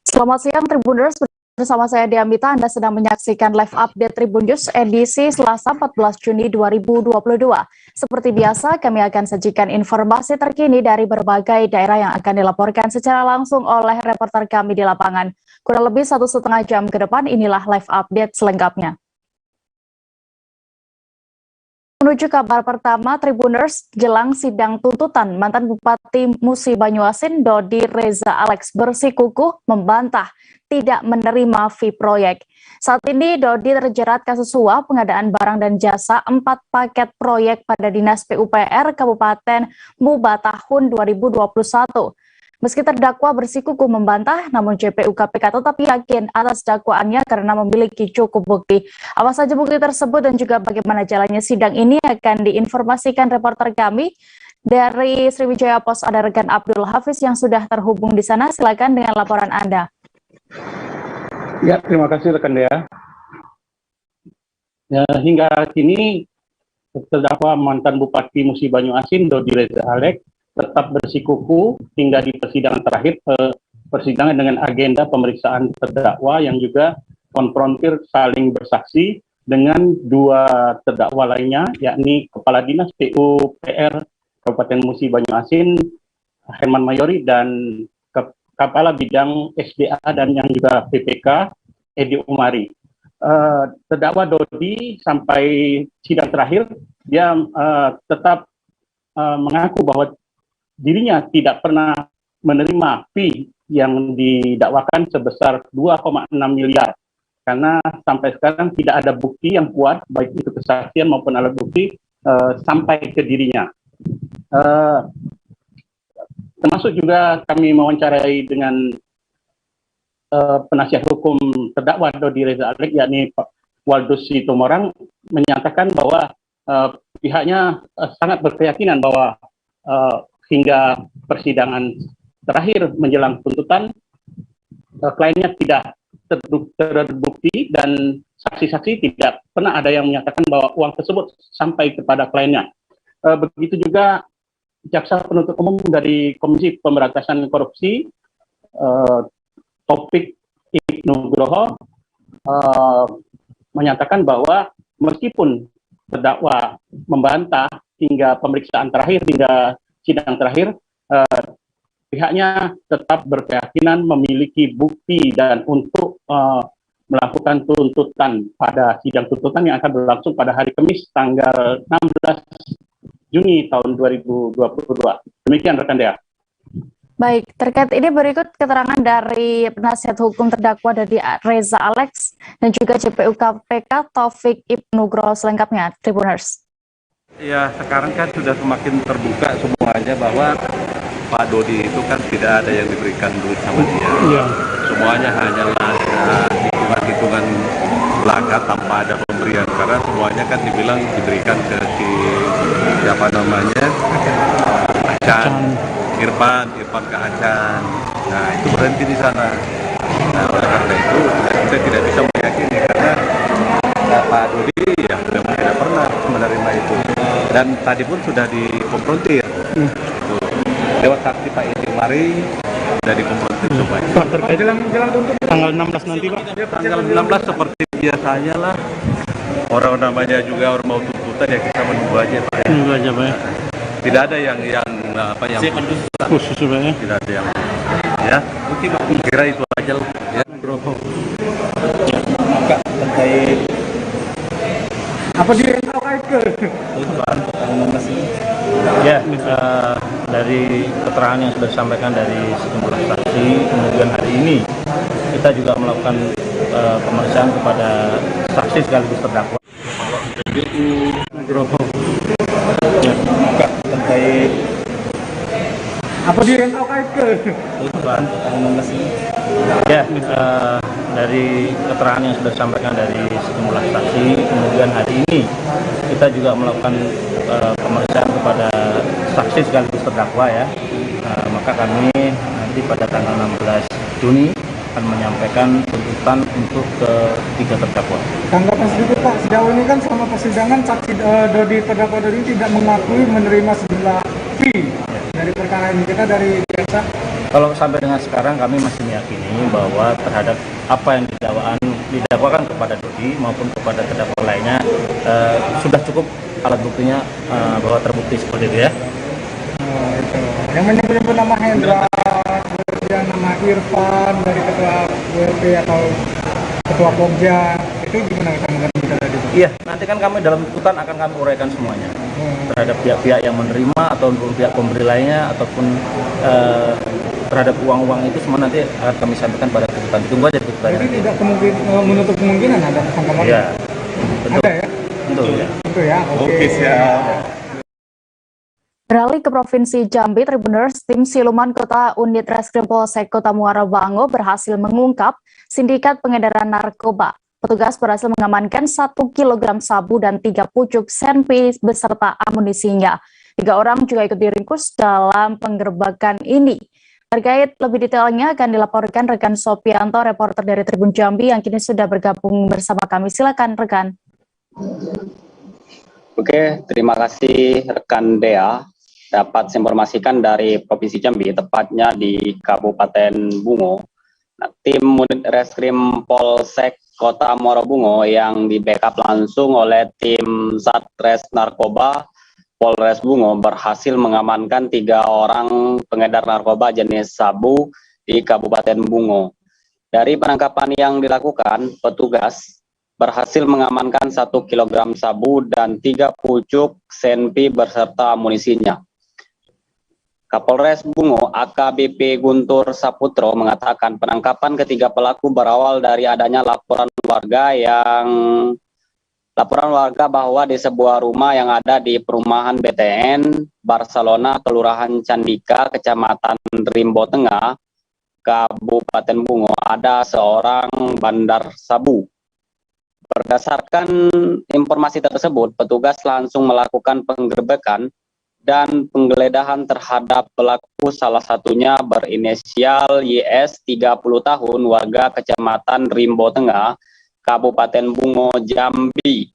Selamat siang Tribuners, bersama saya Diamita. Anda sedang menyaksikan live update Tribun News edisi Selasa 14 Juni 2022. Seperti biasa, kami akan sajikan informasi terkini dari berbagai daerah yang akan dilaporkan secara langsung oleh reporter kami di lapangan. Kurang lebih 1,5 jam ke depan, inilah live update selengkapnya. Menuju kabar pertama, Tribuners, jelang sidang tuntutan mantan Bupati Musi Banyuasin Dodi Reza Alex bersikukuh membantah tidak menerima fee proyek. Saat ini Dodi terjerat kasus suap pengadaan barang dan jasa 4 paket proyek pada Dinas PUPR Kabupaten Muba tahun 2021. Meski terdakwa bersikukuh membantah, namun JPU KPK tetap yakin atas dakwaannya karena memiliki cukup bukti. Apa saja bukti tersebut dan juga bagaimana jalannya sidang ini akan diinformasikan reporter kami dari Sriwijaya Pos. Ada rekan Abdul Hafiz yang sudah terhubung di sana. Silakan dengan laporan Anda. Ya, terima kasih rekan Dea. Ya, hingga kini terdakwa mantan Bupati Musi Banyuasin Dodi Reza Alex tetap bersikukuh hingga di persidangan terakhir, persidangan dengan agenda pemeriksaan terdakwa yang juga konfrontir saling bersaksi dengan 2 terdakwa lainnya, yakni Kepala Dinas PUPR Kabupaten Musi Banyuasin Herman Mayori dan Kepala Bidang SDA dan yang juga PPK Edi Umari. Terdakwa Dodi sampai sidang terakhir dia tetap mengaku bahwa dirinya tidak pernah menerima fee yang didakwakan sebesar 2,6 miliar karena sampai sekarang tidak ada bukti yang kuat baik itu kesaksian maupun alat bukti sampai ke dirinya. Termasuk juga kami mewawancarai dengan penasihat hukum terdakwa Dodi Reza Alex, yakni Pak Waldus Situmorang, menyatakan bahwa pihaknya sangat berkeyakinan bahwa hingga persidangan terakhir menjelang tuntutan, kliennya tidak terbukti dan saksi-saksi tidak pernah ada yang menyatakan bahwa uang tersebut sampai kepada kliennya. Begitu juga jaksa penuntut umum dari Komisi Pemberantasan Korupsi, Taufik Nugroho, menyatakan bahwa meskipun terdakwa membantah hingga pemeriksaan terakhir, hingga sidang terakhir, pihaknya tetap berkeyakinan memiliki bukti dan untuk melakukan tuntutan pada sidang tuntutan yang akan berlangsung pada hari Kamis tanggal 16 Juni tahun 2022. Demikian rekan Dea. Baik, terkait ini berikut keterangan dari penasihat hukum terdakwa Dodi Reza Alex dan juga JPU KPK Taufik Nugroho selengkapnya, Tribuners. Ya, sekarang kan sudah semakin terbuka semuanya bahwa Pak Dodi itu kan tidak ada yang diberikan duit sama dia. Iya. Semuanya hanyalah hitungan-hitungan belaka tanpa ada pemberian, karena semuanya kan dibilang diberikan ke si siapa namanya, Acan, Irfan ke Acan. Nah, itu berhenti di sana. Nah, oleh karena itu kita tidak bisa meyakini karena Pak Dodi ya tidak pernah menerima itu. Dan tadi pun sudah dikonfrontir lewat saksi Pak Edi Umari, sudah dikonfrontir semuanya. Pak, terkait jalan tuntut tanggal 16 nanti Pak? Ya, tanggal 16 seperti biasanya lah. Orang namanya juga orang mau tuntutan ya kita menunggu aja Pak. Menunggu aja Pak. Tidak ada yang khusus Pak ya? Tidak ada yang ya. Mungkin kira itu aja lah. Ya. Kak, terkait apa dia yang terkait ke? Ya, dari keterangan yang sudah disampaikan dari sejumlah saksi, kemudian hari ini kita juga melakukan pemeriksaan kepada saksi sekaligus terdakwa. Ya, Kak, terkait apa dia yang terkait ke? Ya, dari keterangan yang sudah disampaikan dari sejumlah saksi, kemudian hari ini kita juga melakukan pemeriksaan kepada saksi sekaligus terdakwa ya. Maka kami nanti pada tanggal 16 Juni akan menyampaikan tuntutan untuk ketiga terdakwa. Tanggapan sedikit Pak, sejauh ini kan selama persidangan saksi terdakwa Dodi tidak mengakui menerima sejumlah fee dari perkara ini. Kita dari jaksa Kalau sampai dengan sekarang kami masih meyakini bahwa terhadap apa yang didakwakan kepada Dodi maupun kepada terdakwa lainnya sudah cukup alat buktinya bahwa terbukti seperti itu ya. Oh, itu. Yang menyebut nama Hendra, kemudian nama Irfan dari ketua WP atau ketua Pogja, itu gimana tanggapan kita tadi? Iya, nanti kan kami dalam tuntutan akan kami uraikan semuanya terhadap pihak-pihak yang menerima ataupun pihak pemberi lainnya ataupun terhadap uang-uang itu semua nanti akan kami sampaikan pada tuntutan. Tunggu aja tuntutannya. Jadi tidak menutup kemungkinan ada tersangka lain? Iya, tentu. Ada ya? Tentu ya. Itu ya, oke. siap. Beralih ke Provinsi Jambi, Tribuners, tim Siluman Kota Unit Reskrim Polsek Kota Muara Bango berhasil mengungkap sindikat pengedaran narkoba. Petugas berhasil mengamankan 1 kilogram sabu dan 3 pucuk senpi beserta amunisinya. 3 orang juga ikut diringkus dalam penggerbekan ini. Terkait lebih detailnya akan dilaporkan rekan Sopianto, reporter dari Tribun Jambi yang kini sudah bergabung bersama kami. Silakan rekan. Oke, terima kasih rekan Dea. Dapat saya informasikan dari Provinsi Jambi, tepatnya di Kabupaten Bungo. Nah, tim unit reskrim Polsek Kota Muara Bungo yang di backup langsung oleh tim Satres Narkoba Polres Bungo berhasil mengamankan 3 orang pengedar narkoba jenis sabu di Kabupaten Bungo. Dari penangkapan yang dilakukan, petugas berhasil mengamankan 1 kilogram sabu dan 3 pucuk senpi beserta amunisinya. Kapolres Bungo AKBP Guntur Saputro mengatakan penangkapan ketiga pelaku berawal dari adanya laporan warga bahwa di sebuah rumah yang ada di perumahan BTN Barcelona, Kelurahan Candika, Kecamatan Rimbo Tengah, Kabupaten Bungo, ada seorang bandar sabu. Berdasarkan informasi tersebut, petugas langsung melakukan penggerbekan dan penggeledahan terhadap pelaku, salah satunya berinisial YS 30 tahun, warga Kecamatan Rimbo Tengah, Kabupaten Bungo, Jambi.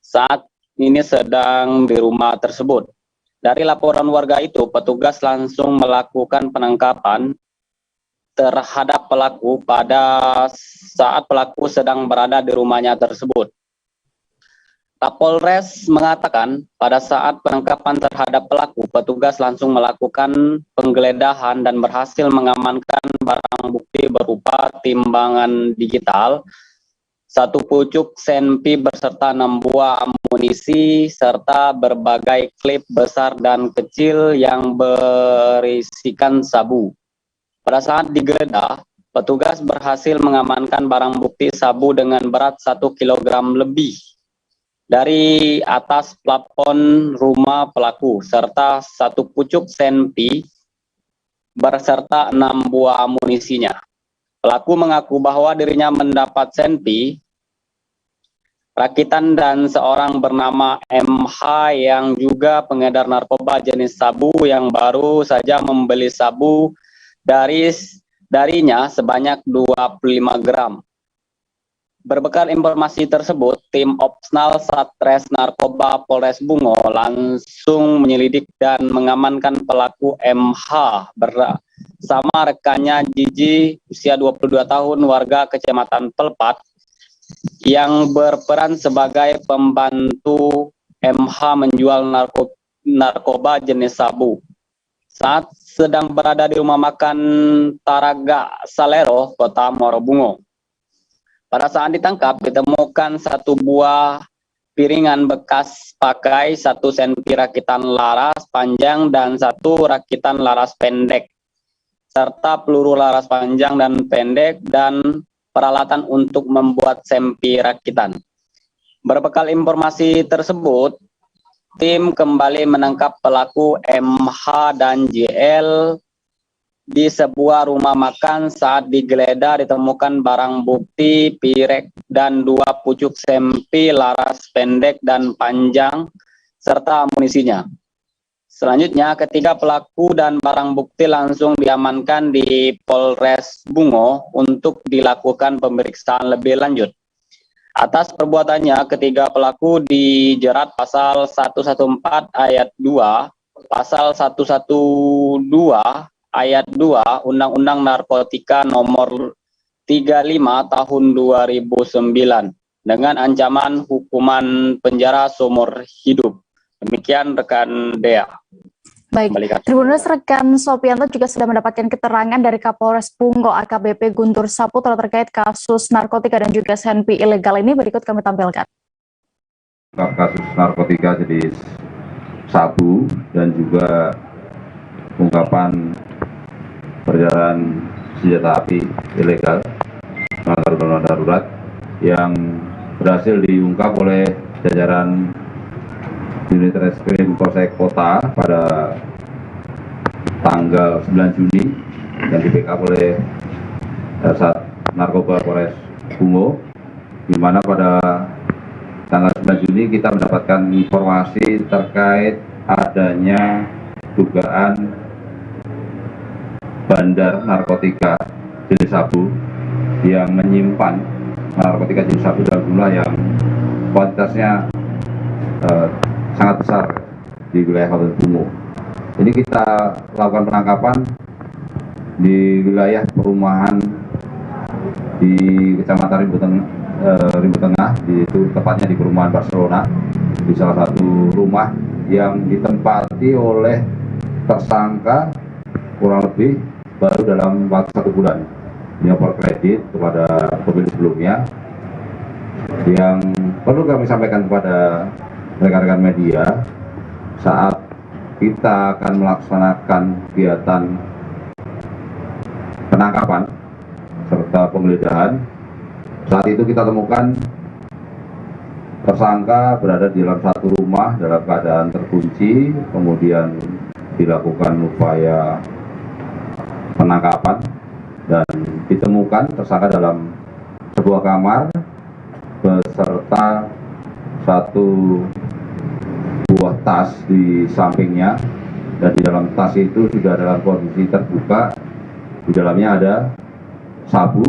Saat ini sedang di rumah tersebut. Dari laporan warga itu, petugas langsung melakukan penangkapan terhadap pelaku pada saat pelaku sedang berada di rumahnya tersebut. Kapolres mengatakan pada saat penangkapan terhadap pelaku, petugas langsung melakukan penggeledahan dan berhasil mengamankan barang bukti berupa timbangan digital, 1 pucuk senpi beserta 6 buah amunisi, serta berbagai klip besar dan kecil yang berisikan sabu. Pada saat digeledah, petugas berhasil mengamankan barang bukti sabu dengan berat 1 kilogram lebih dari atas plafon rumah pelaku, serta 1 pucuk senpi berserta 6 buah amunisinya. Pelaku mengaku bahwa dirinya mendapat senpi rakitan dan seorang bernama MH yang juga pengedar narkoba jenis sabu yang baru saja membeli sabu darinya sebanyak 25 gram. Berbekal informasi tersebut, tim Opsnal Satres Narkoba Polres Bungo langsung menyelidik dan mengamankan pelaku MH bersama rekannya Jiji, usia 22 tahun, warga Kecamatan Pelpat, yang berperan sebagai pembantu MH menjual narkoba jenis sabu. Saat sedang berada di rumah makan Taraga Salero, Kota Muara Bungo. Pada saat ditangkap, ditemukan 1 buah piringan bekas pakai, 1 senpi rakitan laras panjang dan 1 rakitan laras pendek, serta peluru laras panjang dan pendek dan peralatan untuk membuat senpi rakitan. Berbekal informasi tersebut, tim kembali menangkap pelaku MH dan JL di sebuah rumah makan. Saat digeledah ditemukan barang bukti pirek dan 2 pucuk senpi laras pendek dan panjang serta amunisinya. Selanjutnya, ketiga pelaku dan barang bukti langsung diamankan di Polres Bungo untuk dilakukan pemeriksaan lebih lanjut. Atas perbuatannya, ketiga pelaku dijerat pasal 114 ayat 2, pasal 112 ayat 2 Undang-Undang Narkotika Nomor 35 Tahun 2009 dengan ancaman hukuman penjara seumur hidup. Demikian rekan Dea. Baik, Tribuners, rekan Sopianto juga sudah mendapatkan keterangan dari Kapolres Bungo AKBP Guntur Saputra terkait kasus narkotika dan juga SNP ilegal ini. Berikut kami tampilkan. Kasus narkotika jenis sabu dan juga ungkapan perjalanan senjata api ilegal melanggar darurat yang berhasil diungkap oleh jajaran unit reskrim Polsek Kota pada tanggal 9 Juni yang di backup oleh Sat Narkoba Polres Bungo, di mana pada tanggal 9 Juni kita mendapatkan informasi terkait adanya dugaan bandar narkotika jenis sabu yang menyimpan narkotika jenis sabu dalam jumlah yang kuantitasnya sangat besar di wilayah Kabupaten Bungo. Ini kita lakukan penangkapan di wilayah perumahan di Kecamatan Rimbu Tengah, itu tepatnya di perumahan Barcelona, di salah satu rumah yang ditempati oleh tersangka kurang lebih baru dalam waktu 1 bulan menyetor kredit kepada pemilik sebelumnya. Yang perlu kami sampaikan kepada rekan-rekan media, saat kita akan melaksanakan kegiatan penangkapan serta penggeledahan, saat itu kita temukan tersangka berada di dalam satu rumah dalam keadaan terkunci, kemudian dilakukan upaya penangkapan dan ditemukan tersangka dalam sebuah kamar beserta satu buah tas di sampingnya, dan di dalam tas itu sudah dalam kondisi terbuka. Di dalamnya ada sabu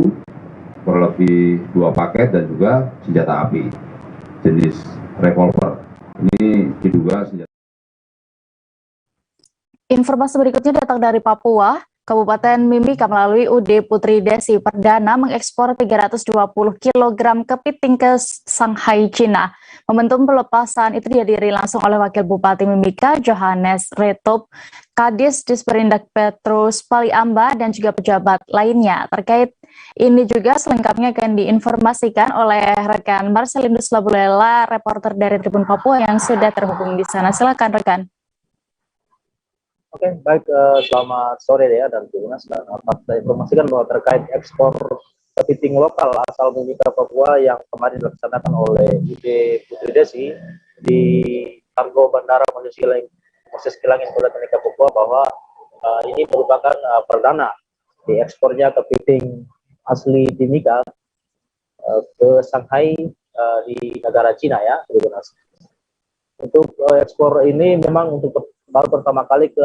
kurang lebih 2 paket dan juga senjata api jenis revolver. Ini diduga senjata. Informasi berikutnya datang dari Papua. Kabupaten Mimika melalui UD Putri Desi Perdana mengekspor 320 kg kepiting ke Shanghai, Cina. Momentum pelepasan itu dihadiri langsung oleh Wakil Bupati Mimika, Johannes Retop, Kadis Disperindak Petrus Paliamba, dan juga pejabat lainnya. Terkait ini juga selengkapnya akan diinformasikan oleh rekan Marcelinus Labulela, reporter dari Tribun Papua yang sudah terhubung di sana. Silakan rekan. Oke, baik, selamat sore ya, dan Tribuners, dan dapat saya informasikan bahwa terkait ekspor kepiting lokal asal Mimika Papua yang kemarin dilaksanakan oleh UD Putri Desi di Kargo Bandara Moses Kilangin Polda Mimika Papua, bahwa ini merupakan perdana di ekspornya kepiting asli Timika ke Shanghai di negara Cina ya, Tribuners. Untuk ekspor ini memang baru pertama kali ke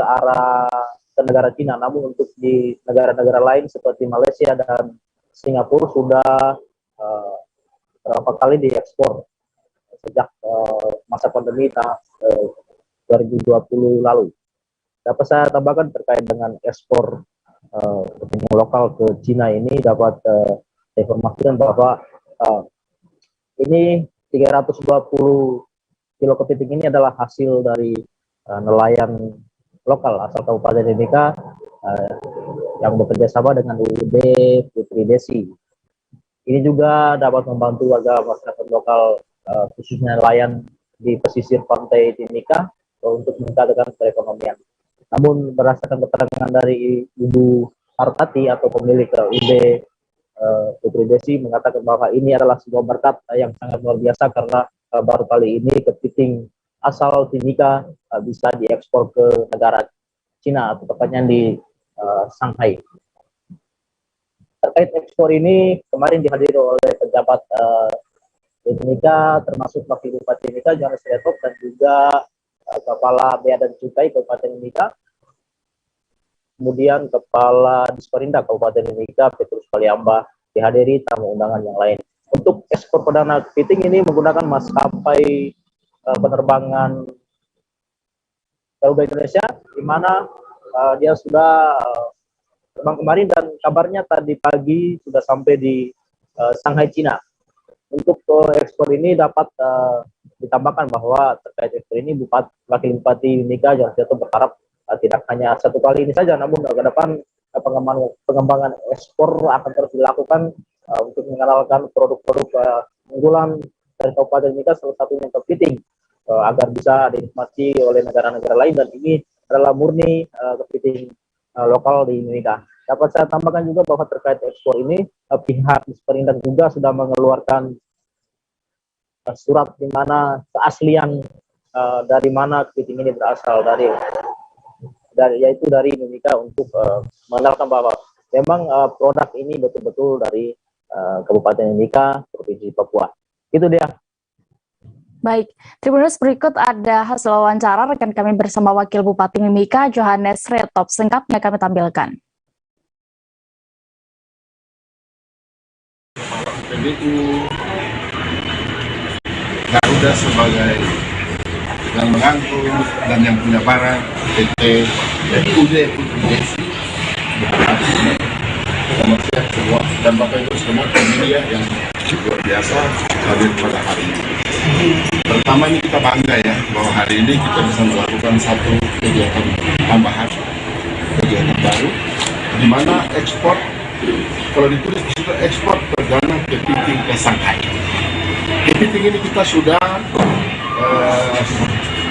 negara Cina, namun untuk di negara-negara lain seperti Malaysia dan Singapura sudah berapa kali diekspor sejak masa pandemi 2020 lalu. Dapat saya tambahkan terkait dengan ekspor kepiting lokal ke Cina ini, dapat saya informasikan bahwa ini 320 kilo kepiting ini adalah hasil dari nelayan lokal asal Kabupaten Mimika yang bekerja sama dengan UD Putri Desi. Ini juga dapat membantu warga masyarakat lokal khususnya nelayan di pesisir pantai Timika untuk meningkatkan perekonomian. Namun berdasarkan keterangan dari Ibu Hartati atau pemilik UD Putri Desi mengatakan bahwa ini adalah sebuah berkat yang sangat luar biasa, karena baru kali ini kepiting asal Timika bisa diekspor ke negara Cina atau tepatnya di Shanghai. Terkait ekspor ini kemarin dihadiri oleh pejabat Timika, termasuk Wakil Bupati Timika Johannes Retop, dan juga Kepala Bea dan Cukai Kabupaten Timika, kemudian Kepala Disperindak Kabupaten Timika Petrus Paliamba, dihadiri tamu undangan yang lain. Untuk ekspor perdana kepiting ini menggunakan maskapai penerbangan Garuda Indonesia, di mana dia sudah terbang kemarin dan kabarnya tadi pagi sudah sampai di Shanghai, Cina. Untuk ekspor ini dapat ditambahkan bahwa terkait ekspor ini Wakil Bupati Mimika Jarjito berharap tidak hanya satu kali ini saja, namun ke depan pengembangan ekspor akan terus dilakukan untuk mengenalkan produk-produk unggulan dari Kabupaten Mimika, salah satunya kepiting, agar bisa dinikmati oleh negara-negara lain, dan ini adalah murni kepiting lokal di Mimika. Dapat saya tambahkan juga bahwa terkait ekspor ini pihak Disperindak juga sudah mengeluarkan surat di mana keaslian dari mana kepiting ini berasal, yaitu dari Mimika, untuk mengenalkan bahwa memang produk ini betul-betul dari Kabupaten Mimika, Provinsi Papua. Itu dia. Baik, Tribuners, berikut ada hasil wawancara rekan kami bersama Wakil Bupati Mimika, Johannes Retop. Singkatnya kami tampilkan. PBU Garuda sebagai yang mengangkut dan yang punya barang, PT dan UD semua, dan Bapak Ibu semua media yang luar biasa hadir pada hari ini. Pertama, ini kita bangga ya bahwa hari ini kita bisa melakukan satu kegiatan tambahan, kegiatan baru, di mana ekspor, kalau ditulis di situ ekspor perdana kepiting ke Shanghai. Kepiting ini kita sudah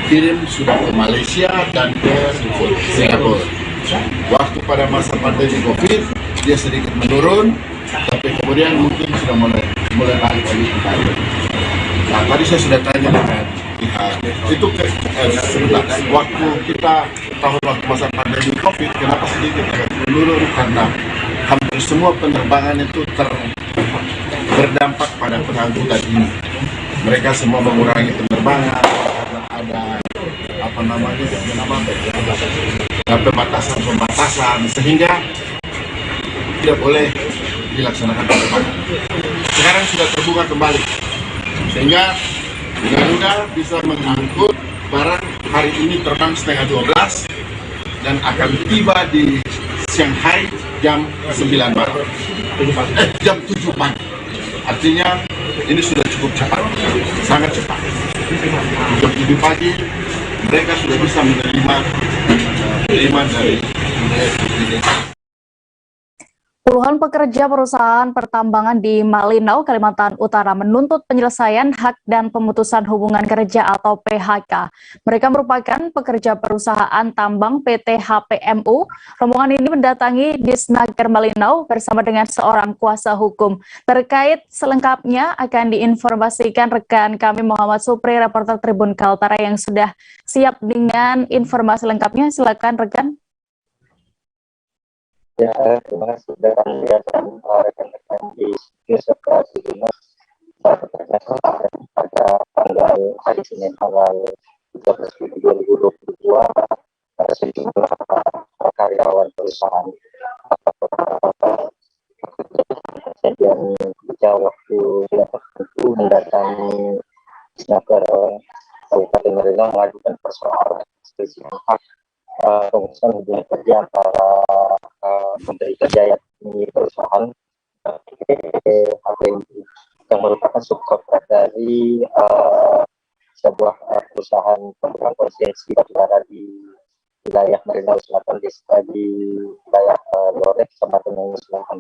kirim sudah ke Malaysia dan ke Singapura. Waktu pada masa pandemi COVID dia sedikit menurun, tapi kemudian mungkin sudah mulai naik lagi kembali. Nah, tadi saya sudah tanya dengan pihak itu sebentar, waktu kita tahun waktu masa pandemi COVID, kenapa sedikit agak menurun? Karena hampir semua penerbangan itu berdampak pada pengangkutan ini. Mereka semua mengurangi penerbangan karena ada pembatasan, sehingga tidak boleh dilaksanakan penerbangan. Sekarang sudah terbuka kembali, sehingga Garuda bisa mengangkut barang hari ini terbang setengah 12 dan akan tiba di Shanghai jam 9 malam, jam 7 pagi. Artinya ini sudah cukup cepat, sangat cepat. Jam 7 pagi mereka sudah bisa menerima dari Puluhan pekerja perusahaan pertambangan di Malinau, Kalimantan Utara menuntut penyelesaian hak dan pemutusan hubungan kerja atau PHK. Mereka merupakan pekerja perusahaan tambang PT HPMU. Rombongan ini mendatangi Disnaker Malinau bersama dengan seorang kuasa hukum. Terkait selengkapnya akan diinformasikan rekan kami Muhammad Supri, reporter Tribun Kaltara yang sudah siap dengan informasi lengkapnya. Silakan rekan. Ya, terima kasih sudah kami lihatkan rekan-rekan di serta Tribuners pada tanggal hari Senin tanggal 13 Juli 2022 sejumlah karyawan perusahaan yang berjalan waktu tertentu mendatangi Disnaker Kabupaten Malinau mengajukan persoalan spesial hak pemutusan hubungan kerja antara Menteri Kerja yakni perusahaan HPMU yang merupakan subkontrak dari sebuah perusahaan pembuatan konstruksi batubara di wilayah Malinau Selatan, di wilayah Lore, Kecamatan Malinau Selatan.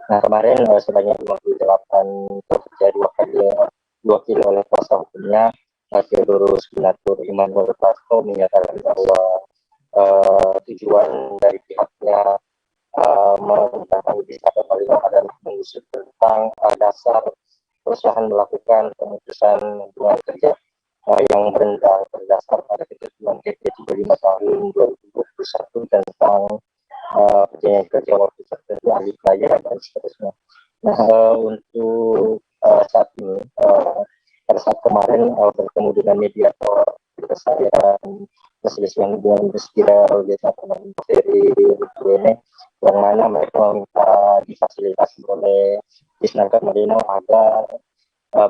Nah, kemarin sebanyak 58 pekerja diwakili oleh kuasa hukumnya Theodorus Gunatur Immanuel Prasto menyatakan bahwa tujuan dari pihaknya mendatangi Disnaker Malinau adalah mengusut tentang dasar perusahaan melakukan pemutusan hubungan kerja yang berdasar pada ketentuan PP 35 tahun 2021 tentang perjanjian kerja waktu tertentu, ahli pelayaran dan seterusnya. Nah, untuk saat ini pada saat kemarin bertemu dengan mediator perselisihan hubungan industrial dari UNE, yang mana mereka meminta difasilitasi oleh Disnaker Malinau agar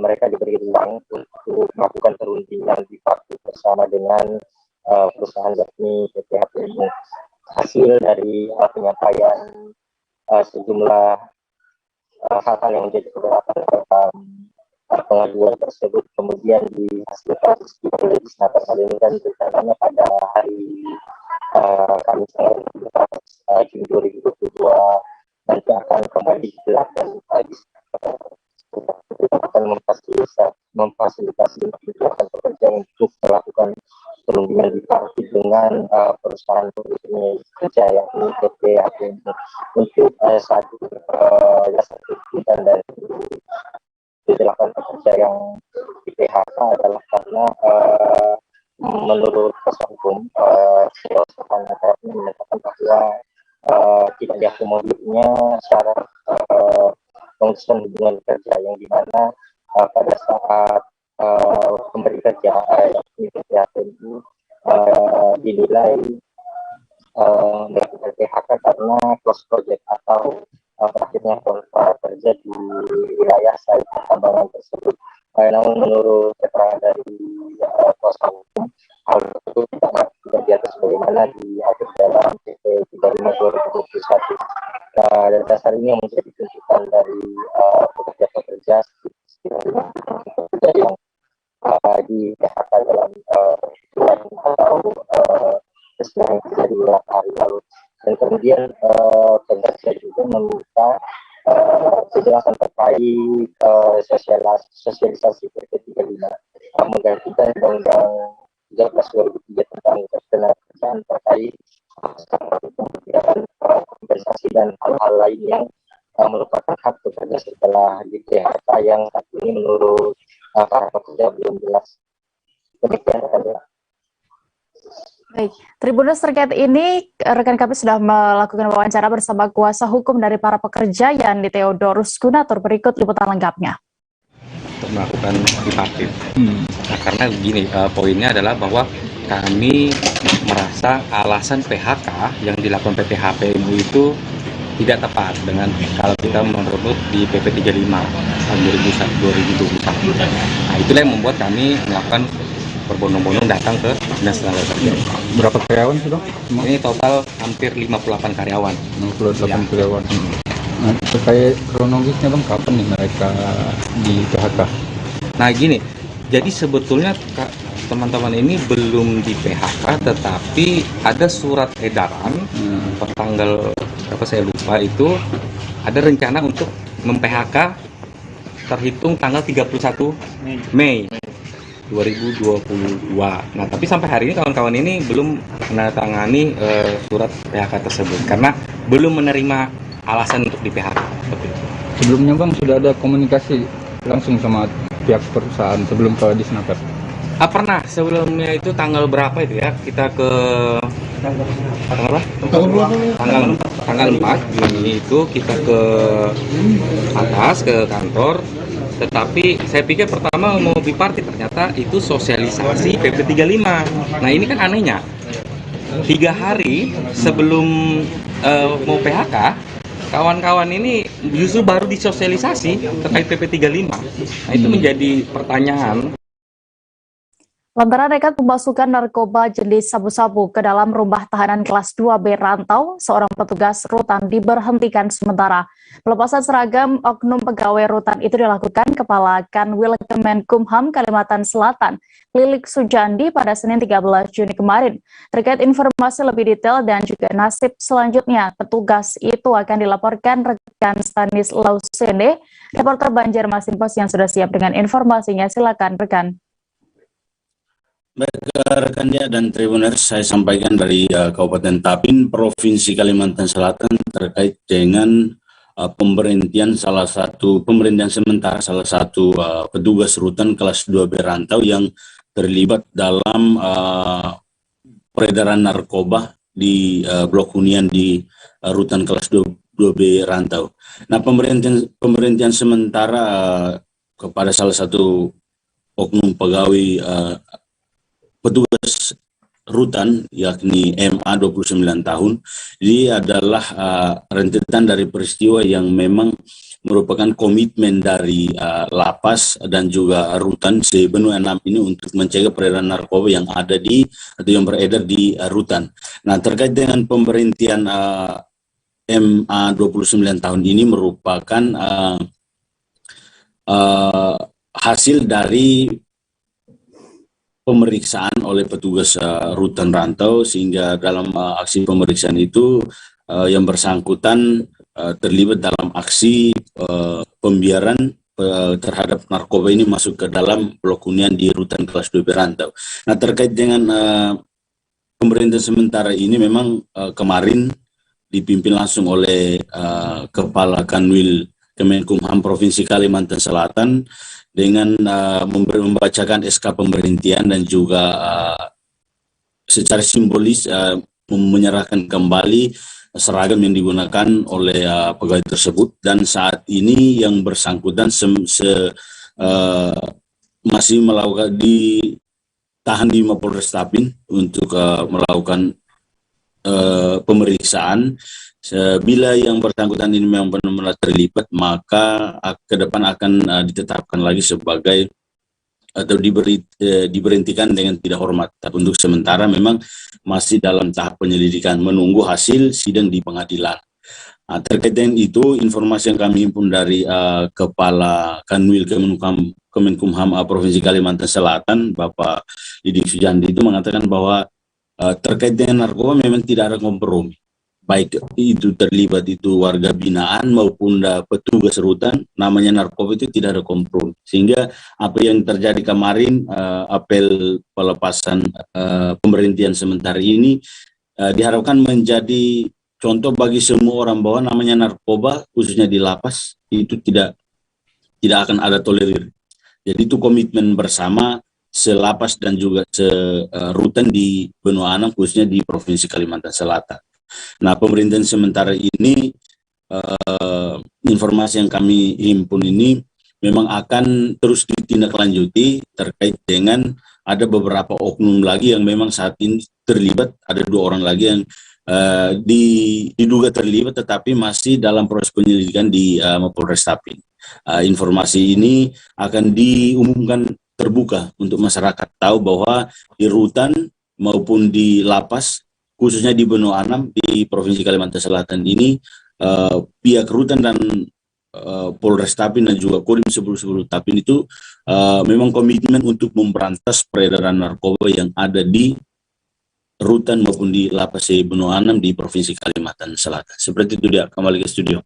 mereka diberi ruang untuk melakukan perundingan di waktu bersama dengan perusahaan yakni PT HPMU. hasil dari penyampaian sejumlah hal-hal yang menjadi keberatan dalam pengaduan tersebut kemudian dihasilkan oleh legislator Kalimantan rencananya pada hari Kamis tanggal 17 Juni 2022 nanti akan kembali digelar dan akan memfasilitasi kegiatan pekerja untuk melakukan perundingan bipartit dengan perusahaan kerja yang ini PT untuk satu jasa kehidupan dan 8 pekerja yang di PHK adalah karena menurut kuasa hukum menyatakan bahwa tidak diakomodirnya syarat pengurusan hubungan kerja yang dimana pada saat pemberi kerja yakni PTHPMU dinilai melakukan PHK karena close project atau berakhirnya kontrak kerja di wilayah site pertambangan tersebut. Namun menurut keterangan dari kuasa hukum, hal itu tidak diatur sebagaimana diatur dalam PP 35/2021. Dan dasar ini yang menjadi tuntutan dari pekerja-pekerja yang di PHK dalam bulan atau yang terjadi beberapa hari lalu. Dan kemudian pekerja juga meminta kejelasan terkait sosialisasi PP 35 menggantikan Undang-Undang 13/2003 tentang ketenagakerjaan terkait kompensasi dan hal-hal lain yang merupakan hak pekerja setelah di PHK yang saat ini menurut para pekerja belum jelas. Demikian rekan. Baik, Tribuners terkait ini, rekan kami sudah melakukan wawancara bersama kuasa hukum dari para pekerja Yandi Theodorus Gunatur. Berikut liputan lengkapnya. Untuk melakukan bipartit. Nah, karena begini, poinnya adalah bahwa kami merasa alasan PHK yang dilakukan PT HPMU itu tidak tepat dengan kalau kita menurut di PP 35 tahun 2021. Nah, itulah yang membuat kami melakukan berbondong-bondong datang ke Dinas Tenaga Kerja. Berapa karyawan sudah? Ini total hampir 58 karyawan. 58 karyawan. Nah, terkait kronologisnya Bang, kapan nih mereka di PHK? Nah gini, jadi sebetulnya teman-teman ini belum di PHK, tetapi ada surat edaran pertanggal apa saya lupa itu, ada rencana untuk mem-PHK terhitung tanggal 31 Mei 2022. Nah, tapi sampai hari ini kawan-kawan ini belum menandatangani surat PHK tersebut karena belum menerima alasan untuk di PHK. Sebelumnya Bang sudah ada komunikasi langsung sama pihak perusahaan sebelum ke Disnaker? Pernah, sebelumnya itu tanggal berapa itu ya? Kita ke tanggal berapa? Tanggal 4 Juni itu kita ke atas ke kantor. Tetapi saya pikir pertama mau bipartit, ternyata itu sosialisasi PP 35. Nah ini kan anehnya, 3 hari sebelum mau PHK, kawan-kawan ini justru baru disosialisasi terkait PP 35. Nah itu menjadi pertanyaan. Lantaran nekat memasukkan narkoba jenis sabu-sabu ke dalam rumah tahanan kelas 2B Rantau, seorang petugas rutan diberhentikan sementara. Pelepasan seragam oknum pegawai rutan itu dilakukan Kepala Kanwil Kemenkumham Kalimantan Selatan, Lilik Sujandi pada Senin 13 Juni kemarin. Terkait informasi lebih detail dan juga nasib selanjutnya, petugas itu akan dilaporkan rekan Stanis Lausende, reporter Banjarmasin Pos yang sudah siap dengan informasinya. Silakan rekan. Baik, rekan dia dan Tribuners, saya sampaikan dari Kabupaten Tapin, Provinsi Kalimantan Selatan terkait dengan pemberhentian sementara salah satu petugas rutan kelas 2B Rantau yang terlibat dalam peredaran narkoba di blok hunian di rutan kelas 2B Rantau. Nah, pemberhentian sementara kepada salah satu oknum pegawai petugas rutan, yakni MA 29 tahun. Ini adalah rentetan dari peristiwa yang memang merupakan komitmen dari lapas dan juga rutan Benua 6 ini untuk mencegah peredaran narkoba yang ada di atau yang beredar di rutan. Nah, terkait dengan pemberhentian MA 29 tahun ini merupakan hasil dari pemeriksaan oleh petugas rutan rantau, sehingga dalam aksi pemeriksaan itu yang bersangkutan terlibat dalam aksi pembiaran terhadap narkoba ini masuk ke dalam blok hunian di rutan kelas 2 Rantau. Nah, terkait dengan pemberhentian sementara ini memang kemarin dipimpin langsung oleh Kepala Kanwil Kemenkumham Provinsi Kalimantan Selatan dengan membacakan SK pemberhentian dan juga secara simbolis menyerahkan kembali seragam yang digunakan oleh pegawai tersebut. Dan saat ini yang bersangkutan masih melakukan ditahan di Mapolres Tapin untuk melakukan pemeriksaan. Bila yang bersangkutan ini memang benar-benar terlibat, maka ke depan akan ditetapkan lagi sebagai atau diberhentikan dengan tidak hormat. Tapi untuk sementara memang masih dalam tahap penyelidikan, menunggu hasil sidang di pengadilan. Nah, terkait dengan itu, informasi yang kami himpun dari Kepala Kanwil Kemenkumham Provinsi Kalimantan Selatan, Bapak Didik Sujandi, itu mengatakan bahwa terkait dengan narkoba memang tidak ada kompromi. Baik itu terlibat itu warga binaan maupun petugas rutan, namanya narkoba itu tidak ada kompromi. Sehingga apa yang terjadi kemarin, apel pelepasan pemberhentian sementara ini diharapkan menjadi contoh bagi semua orang bahwa namanya narkoba, khususnya di lapas, itu tidak akan ada tolerir. Jadi itu komitmen bersama selapas dan juga serutan di Benua 6, khususnya di Provinsi Kalimantan Selatan. Nah, pemerintahan sementara ini, informasi yang kami himpun ini memang akan terus ditindaklanjuti terkait dengan ada beberapa oknum lagi yang memang saat ini terlibat. Ada 2 orang lagi yang diduga terlibat tetapi masih dalam proses penyelidikan di Mapolres Tapin. Informasi ini akan diumumkan terbuka untuk masyarakat tahu bahwa di rutan maupun di lapas, khususnya di Benua 6 di Provinsi Kalimantan Selatan ini, pihak rutan dan Polres Tapin dan juga Kodim 1010 Tapin itu memang komitmen untuk memberantas peredaran narkoba yang ada di rutan maupun di lapas Benua 6 di Provinsi Kalimantan Selatan. Seperti itu dia, kembali ke studio.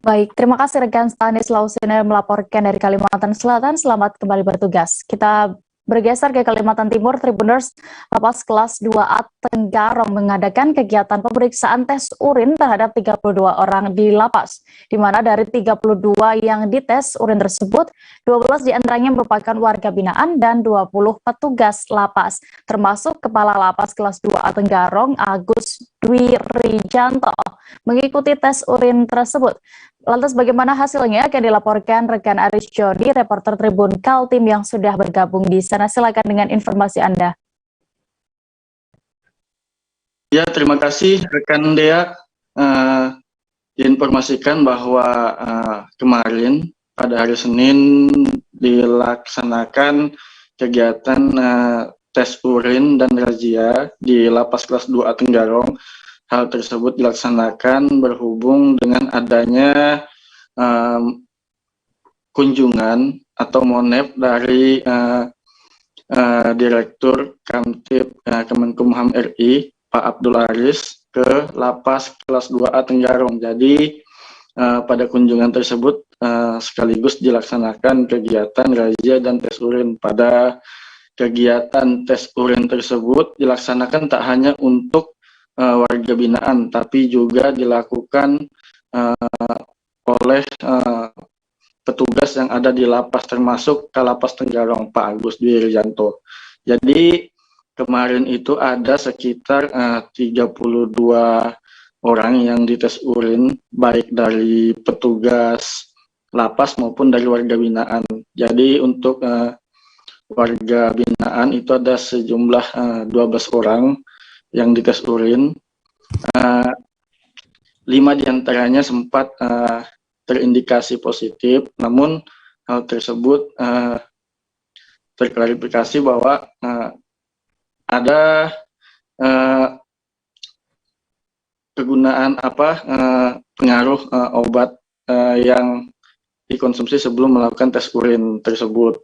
Baik, terima kasih rekan Stanislaus melaporkan dari Kalimantan Selatan. Selamat kembali bertugas. Kita bergeser ke Kalimantan Timur. Tribuners, Lapas kelas 2A Tenggarong mengadakan kegiatan pemeriksaan tes urin terhadap 32 orang di lapas, di mana dari 32 yang dites urin tersebut, 12 diantaranya merupakan warga binaan dan 20 petugas lapas, termasuk Kepala Lapas kelas 2A Tenggarong, Agus Dwi Rijanto, mengikuti tes urin tersebut. Lantas bagaimana hasilnya akan dilaporkan rekan Aris Jody, reporter Tribun Kaltim yang sudah bergabung di sana. Silakan dengan informasi Anda. Ya, terima kasih rekan Dea. Diinformasikan bahwa kemarin pada hari Senin dilaksanakan kegiatan tes urin dan razia di Lapas kelas 2A Tenggarong. Hal tersebut dilaksanakan berhubung dengan adanya kunjungan atau monep dari Direktur Kamtib Kemenkumham RI, Pak Abdul Aris, ke Lapas kelas 2A Tenggarong. Jadi pada kunjungan tersebut sekaligus dilaksanakan kegiatan razia dan tes urin. Pada kegiatan tes urin tersebut dilaksanakan tak hanya untuk warga binaan, tapi juga dilakukan oleh petugas yang ada di lapas, termasuk Kalapas Tenggarong, Pak Agus Dwi Rijanto. Jadi kemarin itu ada sekitar 32 orang yang dites urin, baik dari petugas lapas maupun dari warga binaan. Jadi untuk warga binaan itu ada sejumlah 12 orang yang dites urin. 5 diantaranya sempat terindikasi positif, namun hal tersebut terklarifikasi bahwa ada kegunaan pengaruh obat yang dikonsumsi sebelum melakukan tes urin tersebut,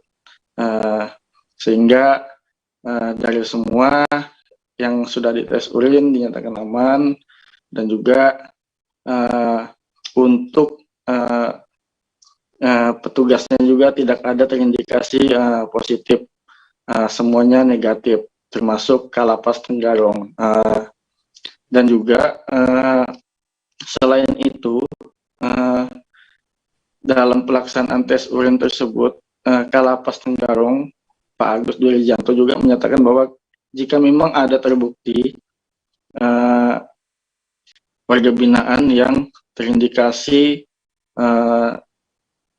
sehingga dari semua yang sudah dites urin dinyatakan aman, dan juga untuk petugasnya juga tidak ada terindikasi positif, semuanya negatif, termasuk Kalapas Tenggarong. Dan juga selain itu, dalam pelaksanaan tes urin tersebut, Kalapas Tenggarong, Pak Agus Dwirijanto juga menyatakan bahwa jika memang ada terbukti warga binaan yang terindikasi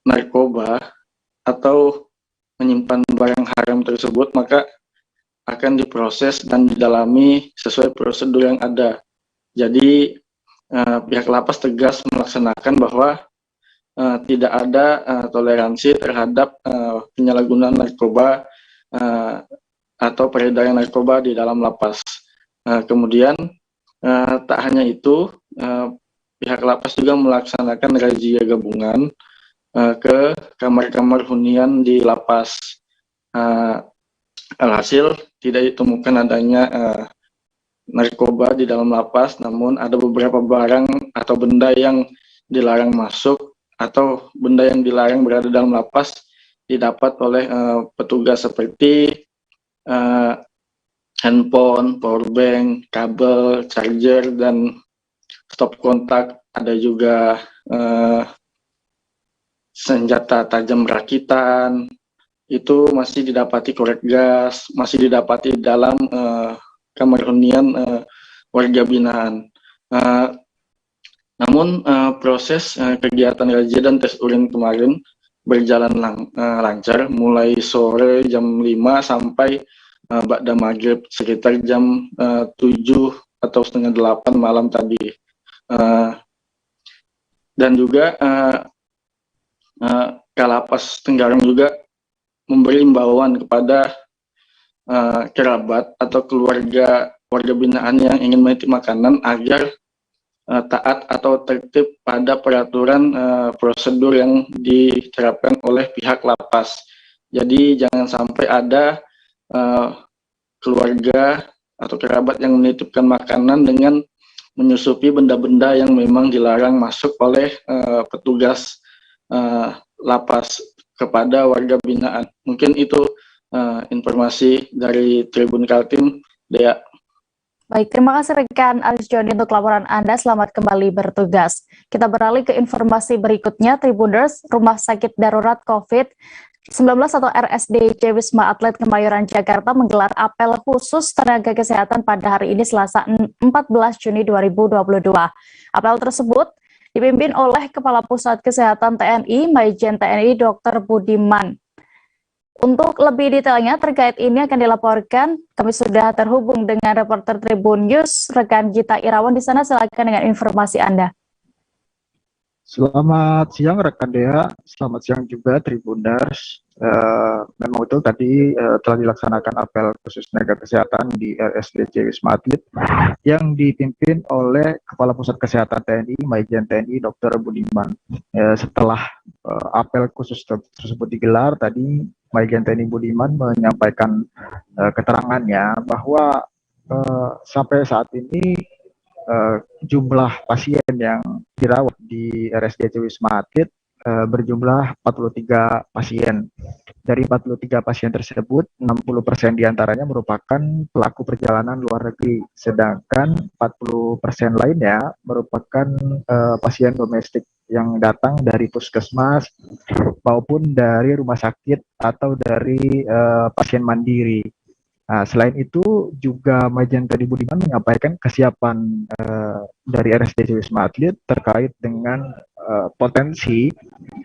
narkoba atau menyimpan barang haram tersebut, maka akan diproses dan didalami sesuai prosedur yang ada. Jadi pihak lapas tegas melaksanakan bahwa tidak ada toleransi terhadap penyalahgunaan narkoba atau peredaran narkoba di dalam lapas. Kemudian tak hanya itu, pihak lapas juga melaksanakan razia gabungan ke kamar-kamar hunian di lapas. Alhasil tidak ditemukan adanya narkoba di dalam lapas, namun ada beberapa barang atau benda yang dilarang masuk atau benda yang dilarang berada dalam lapas didapat oleh petugas, seperti handphone, powerbank, kabel, charger, dan stop kontak. Ada juga senjata tajam rakitan, itu masih didapati korek gas, masih didapati dalam kamar hunian warga binaan. Namun proses kegiatan razia dan tes urin kemarin berjalan lancar, mulai sore jam 5 sampai ba'da maghrib sekitar jam 7 atau setengah 8 malam tadi. Dan juga Kalapas Tenggarong juga memberi imbauan kepada kerabat atau keluarga warga binaan yang ingin menitip makanan agar taat atau tertib pada peraturan prosedur yang diterapkan oleh pihak lapas. Jadi jangan sampai ada keluarga atau kerabat yang menitipkan makanan dengan menyusupi benda-benda yang memang dilarang masuk oleh petugas lapas kepada warga binaan. Mungkin itu informasi dari Tribun Kaltim, Dea. Baik, terima kasih rekan Aris Joni untuk laporan Anda. Selamat kembali bertugas. Kita beralih ke informasi berikutnya. Tribuners, Rumah Sakit Darurat COVID-19 atau RSDC Wisma Atlet Kemayoran Jakarta menggelar apel khusus tenaga kesehatan pada hari ini Selasa 14 Juni 2022. Apel tersebut dipimpin oleh Kepala Pusat Kesehatan TNI, Majen TNI Dr. Budiman. Untuk lebih detailnya terkait ini akan dilaporkan, kami sudah terhubung dengan reporter Tribun News, rekan Gita Irawan di sana. Silakan dengan informasi Anda. Selamat siang rekan Dea, selamat siang juga Tribuners. Memang betul tadi telah dilaksanakan apel khusus tenaga kesehatan di RSDC Wisma Atlet yang dipimpin oleh Kepala Pusat Kesehatan TNI, Majen TNI Dr. Budiman. Setelah apel khusus tersebut digelar, tadi Majen TNI Budiman menyampaikan keterangannya bahwa sampai saat ini jumlah pasien yang dirawat di RSDC Wisma Atlet berjumlah 43 pasien. Dari 43 pasien tersebut, 60% diantaranya merupakan pelaku perjalanan luar negeri, sedangkan 40% lainnya merupakan pasien domestik yang datang dari puskesmas maupun dari rumah sakit atau dari pasien mandiri. Nah, selain itu juga Majen TNI Budiman menyampaikan kesiapan dari RSDC Wisma Atlet terkait dengan potensi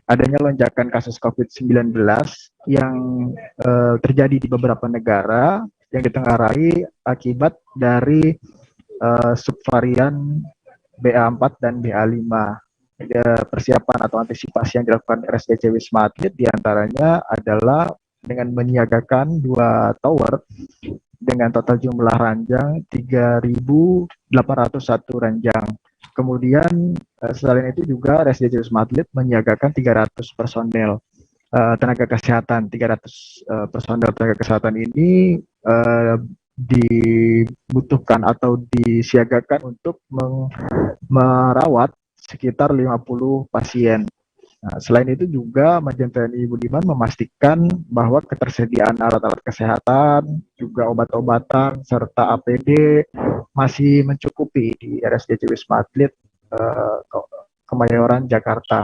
adanya lonjakan kasus COVID-19 yang terjadi di beberapa negara yang ditengarai akibat dari subvarian BA4 dan BA5. Persiapan atau antisipasi yang dilakukan RSDC Wisma Atlet diantaranya adalah dengan menyiagakan 2 tower dengan total jumlah ranjang 3.801 ranjang. Kemudian selain itu juga RSDC Wisma Atlet menyiagakan 300 personel tenaga kesehatan. 300 personel tenaga kesehatan ini dibutuhkan atau disiagakan untuk merawat sekitar 50 pasien. Nah, selain itu juga Majen TNI Budiman memastikan bahwa ketersediaan alat-alat kesehatan, juga obat-obatan, serta APD masih mencukupi di RSDC Wisma Atlet Kemayoran, Jakarta.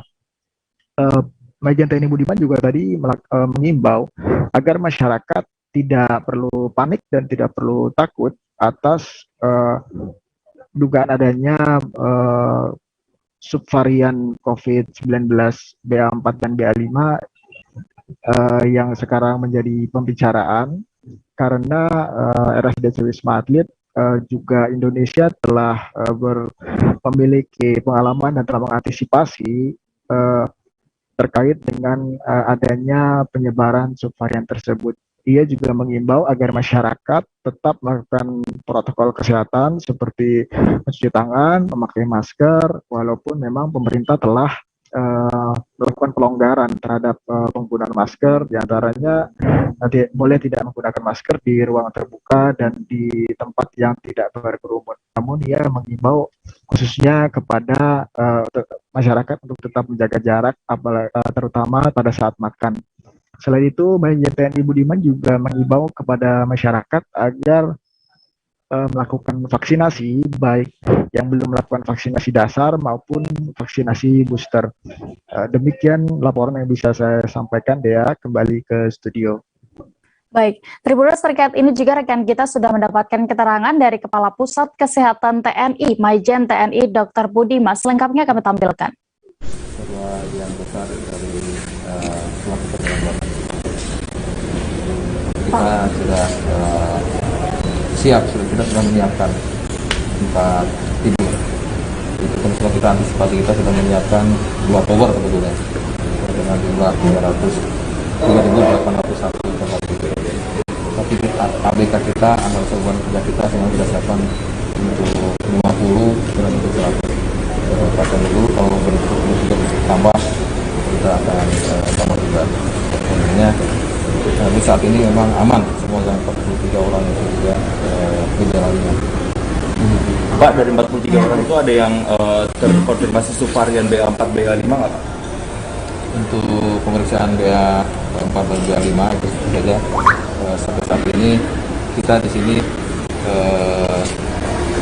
Majen TNI Budiman juga tadi mengimbau agar masyarakat tidak perlu panik dan tidak perlu takut atas dugaan adanya subvarian COVID-19 BA4 dan BA5 yang sekarang menjadi pembicaraan karena RSDC Wisma Atlet juga Indonesia telah memiliki pengalaman dan telah mengantisipasi terkait dengan adanya penyebaran subvarian tersebut. Ia juga mengimbau agar masyarakat tetap melakukan protokol kesehatan seperti mencuci tangan, memakai masker, walaupun memang pemerintah telah melakukan pelonggaran terhadap penggunaan masker, diantaranya boleh tidak menggunakan masker di ruang terbuka dan di tempat yang tidak berkerumun. Namun ia mengimbau khususnya kepada masyarakat untuk tetap menjaga jarak, terutama pada saat makan. Selain itu, Majen TNI Budiman juga mengimbau kepada masyarakat agar melakukan vaksinasi, baik yang belum melakukan vaksinasi dasar maupun vaksinasi booster. Demikian laporan yang bisa saya sampaikan, Dea. Kembali ke studio. Baik, Tribuners, terkait ini juga rekan kita sudah mendapatkan keterangan dari Kepala Pusat Kesehatan TNI, Majen TNI Dr. Budiman. Selengkapnya kami tampilkan. Ketua yang besar dari pelaku perjalanan kita sudah siap, kita sudah menyiapkan tempat tidur. Itu kalau kita antisipasi, kita sudah menyiapkan 2 tower sebetulnya dengan jumlah 3.801 tempat tidur. Tapi ABK kita, analisa beban kerja kita semua sudah siapkan untuk 50 dan untuk 100. Kata dulu kalau bentuk juga tambah, kita akan tambah juga. Sebenarnya di saat ini memang aman semua yang 43 orang itu juga gejalanya. Pak, dari 43 orang itu ada yang terkonfirmasi subvarian BA4, BA5 nggak Pak? Untuk pemeriksaan BA4 dan BA5 itu saja sampai saat ini kita di sini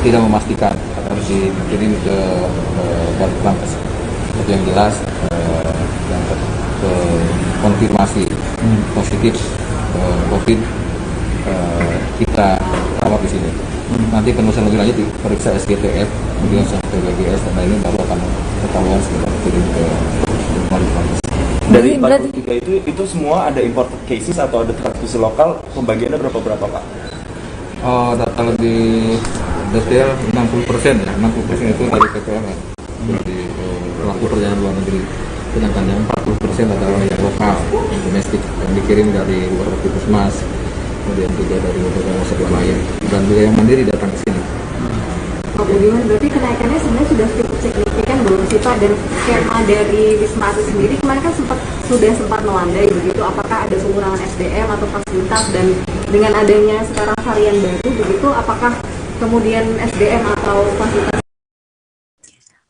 tidak memastikan, harus dikirim ke Balitbangkes. Tapi yang jelas yang konfirmasi positif COVID kita rawat di sini. Nanti penelusuran lebih lanjut diperiksa SGTF, kemudian sampai BGS, dan lainnya baru akan ketahuan setelah kirim ke Balitbangkes. Dari 43 itu semua ada imported cases atau ada transmisi lokal? Pembagiannya berapa Pak? Data lebih detail 60% ya, 60% itu dari PPMN, dari pelaku perjalanan luar negeri. Sedangkan yang 40% adalah yang lokal, yang domestik, yang dikirim dari luar puskesmas, kemudian juga dari beberapa rumah sakit lain, dan juga yang mandiri datang ke sini. Pak Budiman, berarti kenaikannya sebenarnya sudah cukup signifikan belum sih Pak? Dan skema dari Wisma Atlet sendiri kemarin kan sudah sempat melandai begitu, apakah ada pengurangan SDM atau fasilitas, dan dengan adanya sekarang varian baru begitu, apakah kemudian SDM atau fasilitas?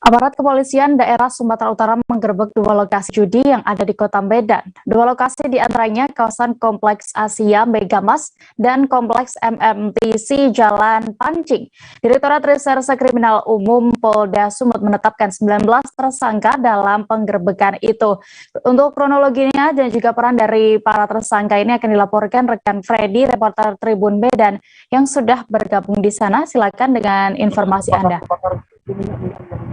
Aparat kepolisian daerah Sumatera Utara menggerebek 2 lokasi judi yang ada di Kota Medan. 2 lokasi diantaranya kawasan Kompleks Asia Megamas dan Kompleks MMTC Jalan Pancing. Direktorat Reserse Kriminal Umum Polda Sumut menetapkan 19 tersangka dalam penggerebekan itu. Untuk kronologinya dan juga peran dari para tersangka ini akan dilaporkan rekan Freddy, reporter Tribun Medan yang sudah bergabung di sana. Silakan dengan informasi Anda.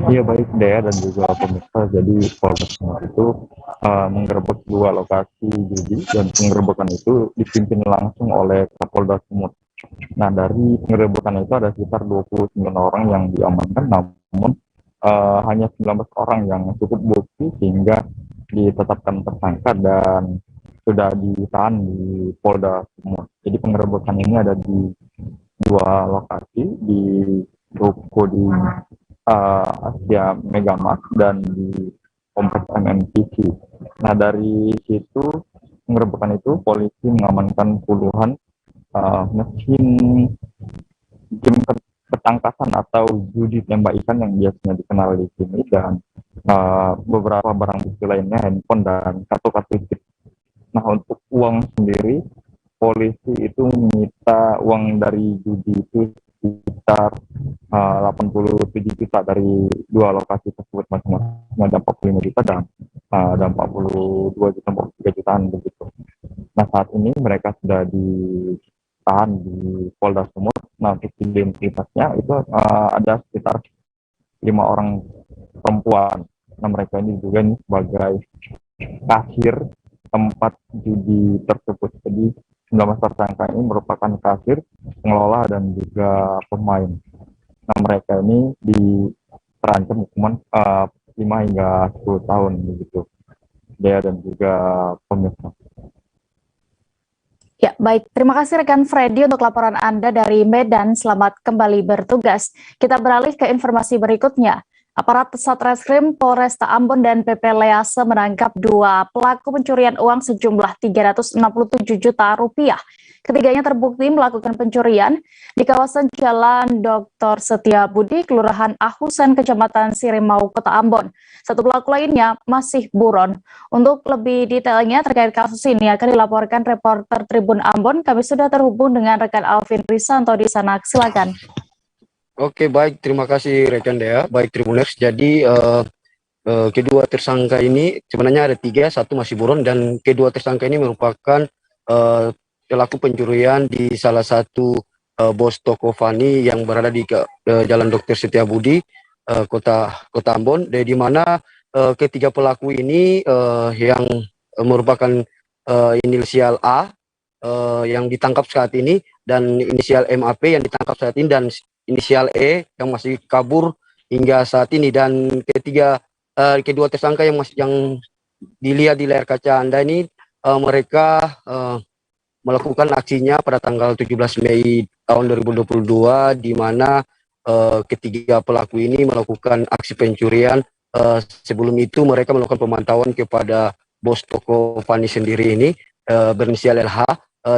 Iya baik Dea dan juga pemirsa. Jadi Polres Sumut itu menggerebek 2 lokasi judi dan penggerebekan itu dipimpin langsung oleh Kapolda Sumut. Nah dari penggerebekan itu ada sekitar 29 orang yang diamankan, namun hanya 19 orang yang cukup bukti sehingga ditetapkan tersangka dan sudah ditahan di Polda Sumut. Jadi penggerebekan ini ada di 2 lokasi, di ruko di Asia Megamas dan di Kompleks MNPC. Nah dari situ penggerebekan itu polisi mengamankan puluhan mesin game ketangkasan atau judi tembak ikan yang biasanya dikenal di sini, dan beberapa barang bukti lainnya, handphone dan kartu chip. Nah untuk uang sendiri, polisi itu menyita uang dari judi itu sekitar 87 juta dari 2 lokasi tersebut masing-masing, ada 45 juta dan ada 42 juta, 43 jutaan begitu. Nah saat ini mereka sudah ditahan di Polda Sumut. Nah untuk identitasnya itu ada sekitar 5 orang perempuan. Nah mereka ini juga nih sebagai kasir tempat judi tersebut. Jadi 19 tersangka ini merupakan kasir, pengelola dan juga pemain. Nah mereka ini terancam hukuman 5 hingga 10 tahun begitu. Dea dan juga pemirsa. Ya, baik. Terima kasih rekan Freddy untuk laporan Anda dari Medan. Selamat kembali bertugas. Kita beralih ke informasi berikutnya. Aparat Satreskrim Polresta Ambon dan PP Lease menangkap 2 pelaku pencurian uang sejumlah 367 juta rupiah. Ketiganya terbukti melakukan pencurian di kawasan Jalan Dr. Setiabudi, Kelurahan Ahusen, Kecamatan Sirimau, Kota Ambon. 1 pelaku lainnya masih buron. Untuk lebih detailnya terkait kasus ini akan dilaporkan reporter Tribun Ambon. Kami sudah terhubung dengan rekan Alvin Risanto di sana. Silakan. Oke, baik. Terima kasih rekan Dea. Baik Tribuners. Jadi kedua tersangka ini sebenarnya ada 3, 1 masih buron, dan kedua tersangka ini merupakan pelaku pencurian di salah satu bos toko Fani yang berada di Jalan Dr. Setiabudi, Kota Ambon, di mana ketiga pelaku ini yang merupakan inisial A yang ditangkap saat ini, dan inisial MAP yang ditangkap saat ini, dan inisial E yang masih kabur hingga saat ini. Dan kedua tersangka yang dilihat di layar kaca Anda ini, mereka melakukan aksinya pada tanggal 17 Mei tahun 2022, di mana ketiga pelaku ini melakukan aksi pencurian. Sebelum itu mereka melakukan pemantauan kepada bos toko Fani sendiri ini, berinisial LH,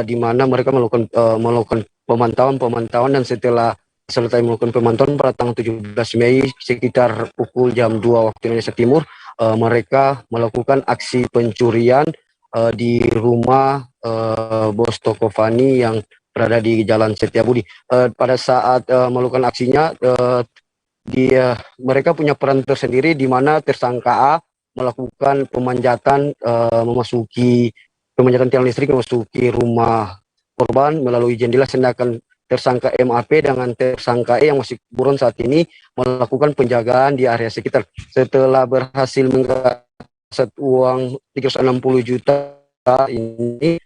di mana mereka melakukan pemantauan, dan setelah selesai melakukan pemantauan pada tanggal 17 Mei sekitar pukul jam 2 waktu Indonesia Timur, mereka melakukan aksi pencurian di rumah bos toko Fani yang berada di Jalan Setiabudi. Pada saat melakukan aksinya, mereka punya peran tersendiri, di mana tersangka A melakukan pemanjatan tiang listrik memasuki rumah korban melalui jendela, sedangkan tersangka MAP dengan tersangka E yang masih buron saat ini melakukan penjagaan di area sekitar. Setelah berhasil mengaset uang 360 juta ini,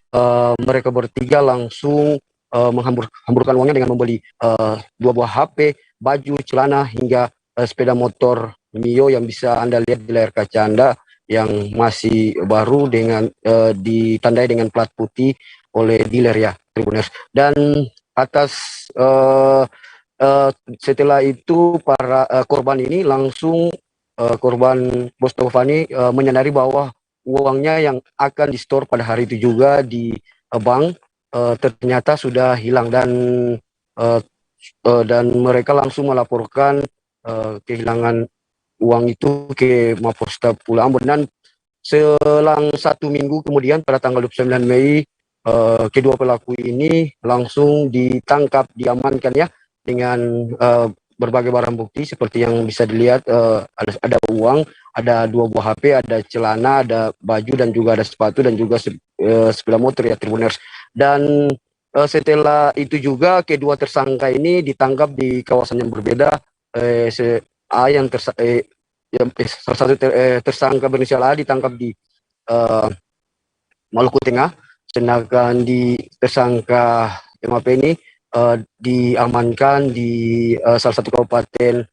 mereka bertiga langsung menghamburkan uangnya dengan membeli 2 buah HP, baju, celana, hingga sepeda motor Mio yang bisa Anda lihat di layar kaca Anda, yang masih baru dengan ditandai dengan plat putih oleh dealer ya, Tribuners. Dan atas setelah itu para korban ini langsung korban bos toko Fani menyadari bahwa uangnya yang akan di-store pada hari itu juga di bank ternyata sudah hilang, dan mereka langsung melaporkan kehilangan uang itu ke Mapolresta Pulau Ambon. Dan selang 1 minggu kemudian pada tanggal 29 Mei kedua pelaku ini langsung ditangkap, diamankan ya, dengan berbagai barang bukti seperti yang bisa dilihat, ada uang, ada 2 buah HP, ada celana, ada baju, dan juga ada sepatu, dan juga sepeda motor ya, Tribuners. Dan setelah itu juga kedua tersangka ini ditangkap di kawasan yang berbeda, A yang salah satu tersangka berinisial A ditangkap di Maluku Tengah, sedangkan di tersangka MAP ini diamankan di salah satu kabupaten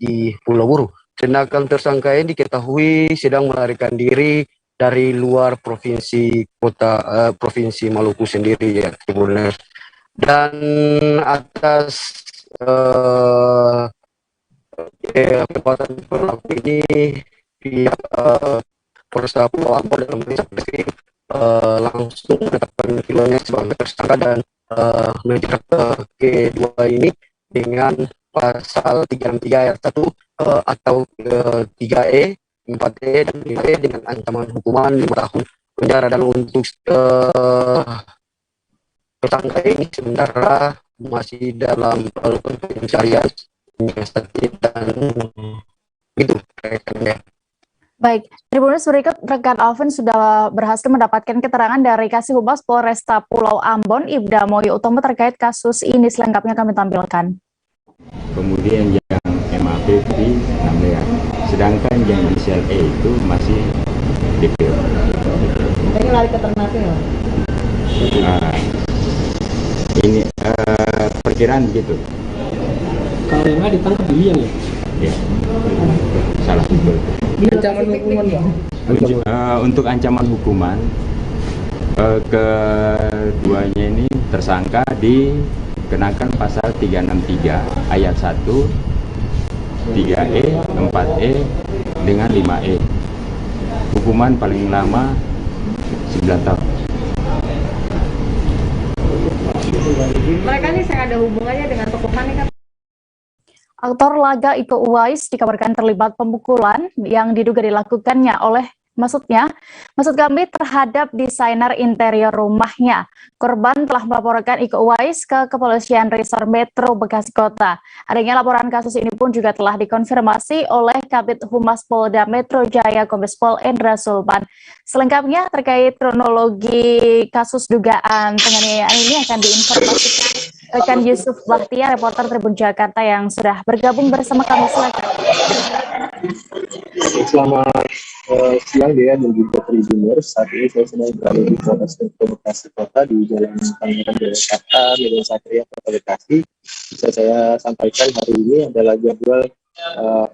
di Pulau Buru. Sedangkan tersangka ini diketahui sedang melarikan diri dari luar provinsi provinsi Maluku sendiri, ya, Tribuners. Dan atas perbuatan pelaku ini pihak Polresta Pulau Ambon dalam langsung menetapkan keduanya sebagai tersangka dan menjerat kedua ini dengan pasal 363 ayat 1 atau 3E, 4E dan 5E dengan ancaman hukuman 5 tahun penjara. Dan untuk tersangka ini sementara masih dalam pencarian dan itu rekannya. Baik, Tribuners berikut rekan Alvin sudah berhasil mendapatkan keterangan dari Kasih Humas Polresta Pulau Ambon, Ibda Moyo Utomo terkait kasus ini. Selengkapnya kami tampilkan. Kemudian yang MAP di 6 miliar, sedangkan yang inisial E itu masih DPO. Kayaknya lari ke Ternate ya? Ini perkiraan begitu. Kalau yang A ditangkap di Liang ya? Ya, salah betul. Ancaman hukuman Bang? Untuk ancaman hukuman keduanya ini tersangka dikenakan pasal 363 ayat 1, 3E, 4E dengan 5E. Hukuman paling lama 9 tahun. Mereka ini saya ada hubungannya dengan tokoh mana kan? Aktor laga Iko Uwais dikabarkan terlibat pemukulan yang diduga dilakukannya oleh maksud kami terhadap desainer interior rumahnya. Korban telah melaporkan Iko Uwais ke Kepolisian Resor Metro Bekasi Kota. Adanya laporan kasus ini pun juga telah dikonfirmasi oleh Kabid Humas Polda Metro Jaya Kombes Pol Endra Sulpan. Selengkapnya terkait kronologi kasus dugaan penganiayaan ini akan diinformasikan rekan Yusuf Bahtia, reporter Tribun Jakarta yang sudah bergabung bersama kami. Silakan. Selamat siang Dea dan juga Tribuners. Saat ini saya sedang berada di Polres Metro Bekasi Kota di Jalan Pangeran Jakarta, Medan Satria, Kota Bekasi. Bisa saya sampaikan hari ini adalah jadwal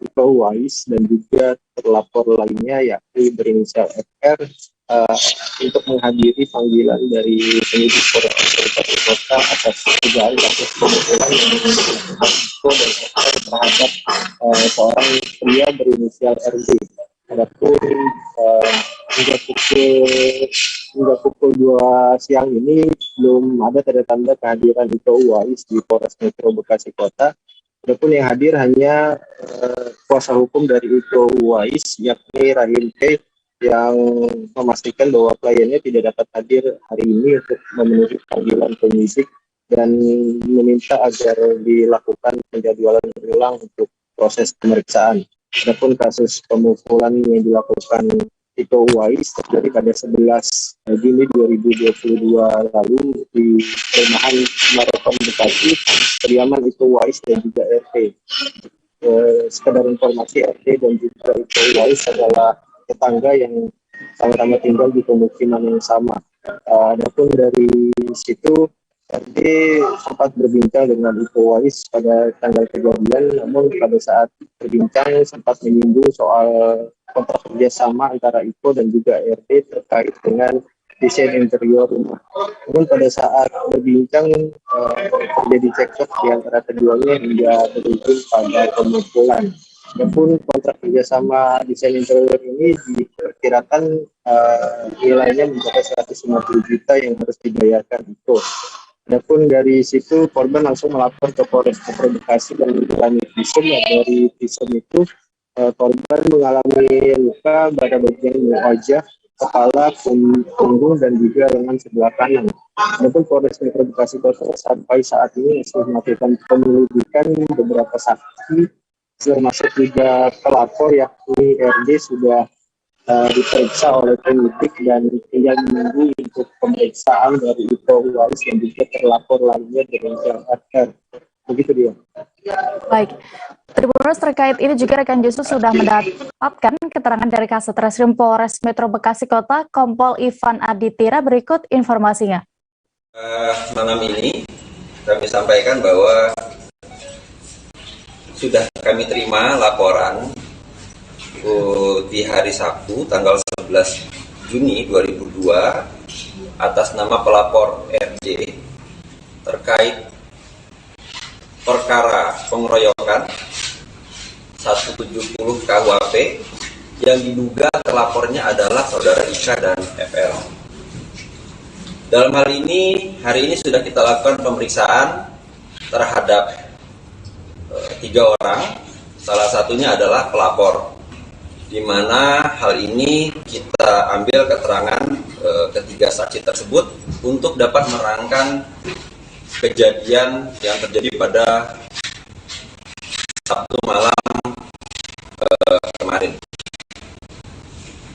Iko Uwais dan juga terlapor lainnya yakni berinisial FR untuk menghadiri panggilan dari penyidik Polres Bekasi Kota atas dugaan kasus pemukulan yang Iko dan FR terhadap seorang pria berinisial RD. Adapun hingga pukul 2 siang ini belum ada tanda-tanda kehadiran Iko Uwais di Polres Metro Bekasi Kota. Adapun yang hadir hanya kuasa hukum dari Iko Uwais yakni Rahim P yang memastikan bahwa kliennya tidak dapat hadir hari ini untuk memenuhi panggilan penyidik dan meminta agar dilakukan penjadwalan ulang untuk proses pemeriksaan. Adapun kasus pemukulan yang dilakukan Iko Uwais terjadi pada 11 Juni 2022 lalu di perumahan Marathon Bekasi, kediaman Iko Uwais dan juga RT. Sekedar informasi, RT dan juga Iko Uwais adalah tetangga yang sama-sama tinggal di pemukiman yang sama. Adapun dari situ RT sempat berbincang dengan Iko Uwais pada tanggal kejadian, namun pada saat berbincang sempat menyinggung soal kontrak kerjasama antara Iko dan juga RT terkait dengan desain interior rumah. Namun pada saat berbincang terjadi cekcok di antara keduanya hingga berujung pada pemukulan. Adapun kontrak kerjasama desain interior ini diperkirakan nilainya mencapai 150 juta yang harus dibayarkan Iko. Adapun dari situ korban langsung melapor ke Polres Metro Bekasi dan menjalani visum. Dari visum itu korban mengalami luka pada bagian wajah, kepala, punggung dan juga lengan sebelah kanan. Adapun Polres Metro Bekasi Kota sampai saat ini masih melakukan penyelidikan beberapa saksi termasuk juga pelapor yakni RD sudah diperiksa oleh penyidik dan tinggal menunggu untuk pemeriksaan dari Iko Uwais dan juga terlapor lainnya dengan RR. Begitu dia. Baik, Tribuners, terkait ini juga rekan Yesus sudah mendapatkan keterangan dari Kasat Reskrim Polres Metro Bekasi Kota, Kompol Ivan Aditira. Berikut informasinya. Malam ini kami sampaikan bahwa sudah kami terima laporan di hari Sabtu tanggal 11 Juni 2002 atas nama pelapor RJ terkait perkara pengeroyokan 170 KUHP yang diduga terlapornya adalah saudara Ika dan FL. Dalam hal ini, hari ini sudah kita lakukan pemeriksaan terhadap 3 orang, salah satunya adalah pelapor, di mana hal ini kita ambil keterangan ketiga saksi tersebut untuk dapat menerangkan kejadian yang terjadi pada Sabtu malam kemarin.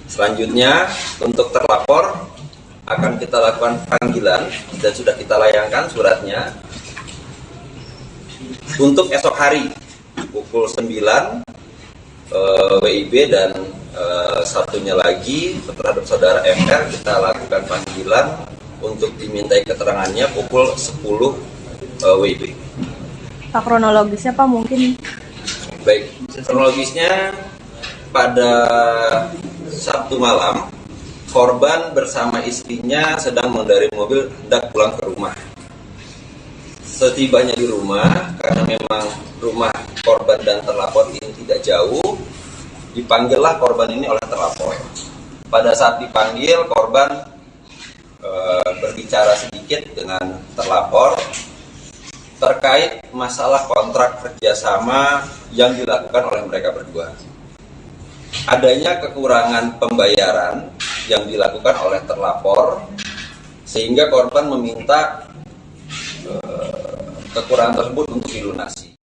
Selanjutnya untuk terlapor akan kita lakukan panggilan dan sudah kita layangkan suratnya untuk esok hari pukul 9 WIB dan satunya lagi terhadap saudara FR kita lakukan panggilan untuk dimintai keterangannya pukul 10 WIB. Pak, kronologisnya Pak mungkin? Baik, kronologisnya pada Sabtu malam korban bersama istrinya sedang mengendarai mobil hendak pulang ke rumah. Setibanya di rumah, karena memang rumah korban dan terlapor ini tidak jauh, dipanggillah korban ini oleh terlapor. Pada saat dipanggil, korban berbicara sedikit dengan terlapor terkait masalah kontrak kerjasama yang dilakukan oleh mereka berdua. Adanya kekurangan pembayaran yang dilakukan oleh terlapor, sehingga korban meminta kekurangan tersebut untuk dilunasi.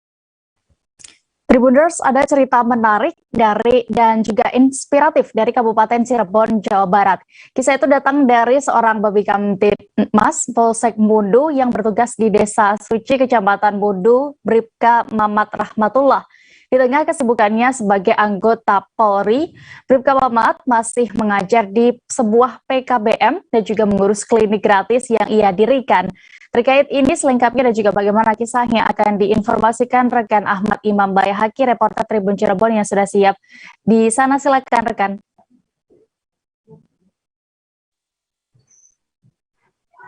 Tribuners, ada cerita menarik dan juga inspiratif dari Kabupaten Cirebon, Jawa Barat. Kisah itu datang dari seorang babi Kamtibmas Polsek Mundu yang bertugas di Desa Suci, Kecamatan Mundu, Bribka Mamat Rahmatullah. Di tengah kesibukannya sebagai anggota Polri, Bribka Mamat masih mengajar di sebuah PKBM dan juga mengurus klinik gratis yang ia dirikan. Terkait ini selengkapnya dan juga bagaimana kisahnya akan diinformasikan rekan Ahmad Imam Bayahaki, reporter Tribun Cirebon yang sudah siap di sana. Silakan rekan.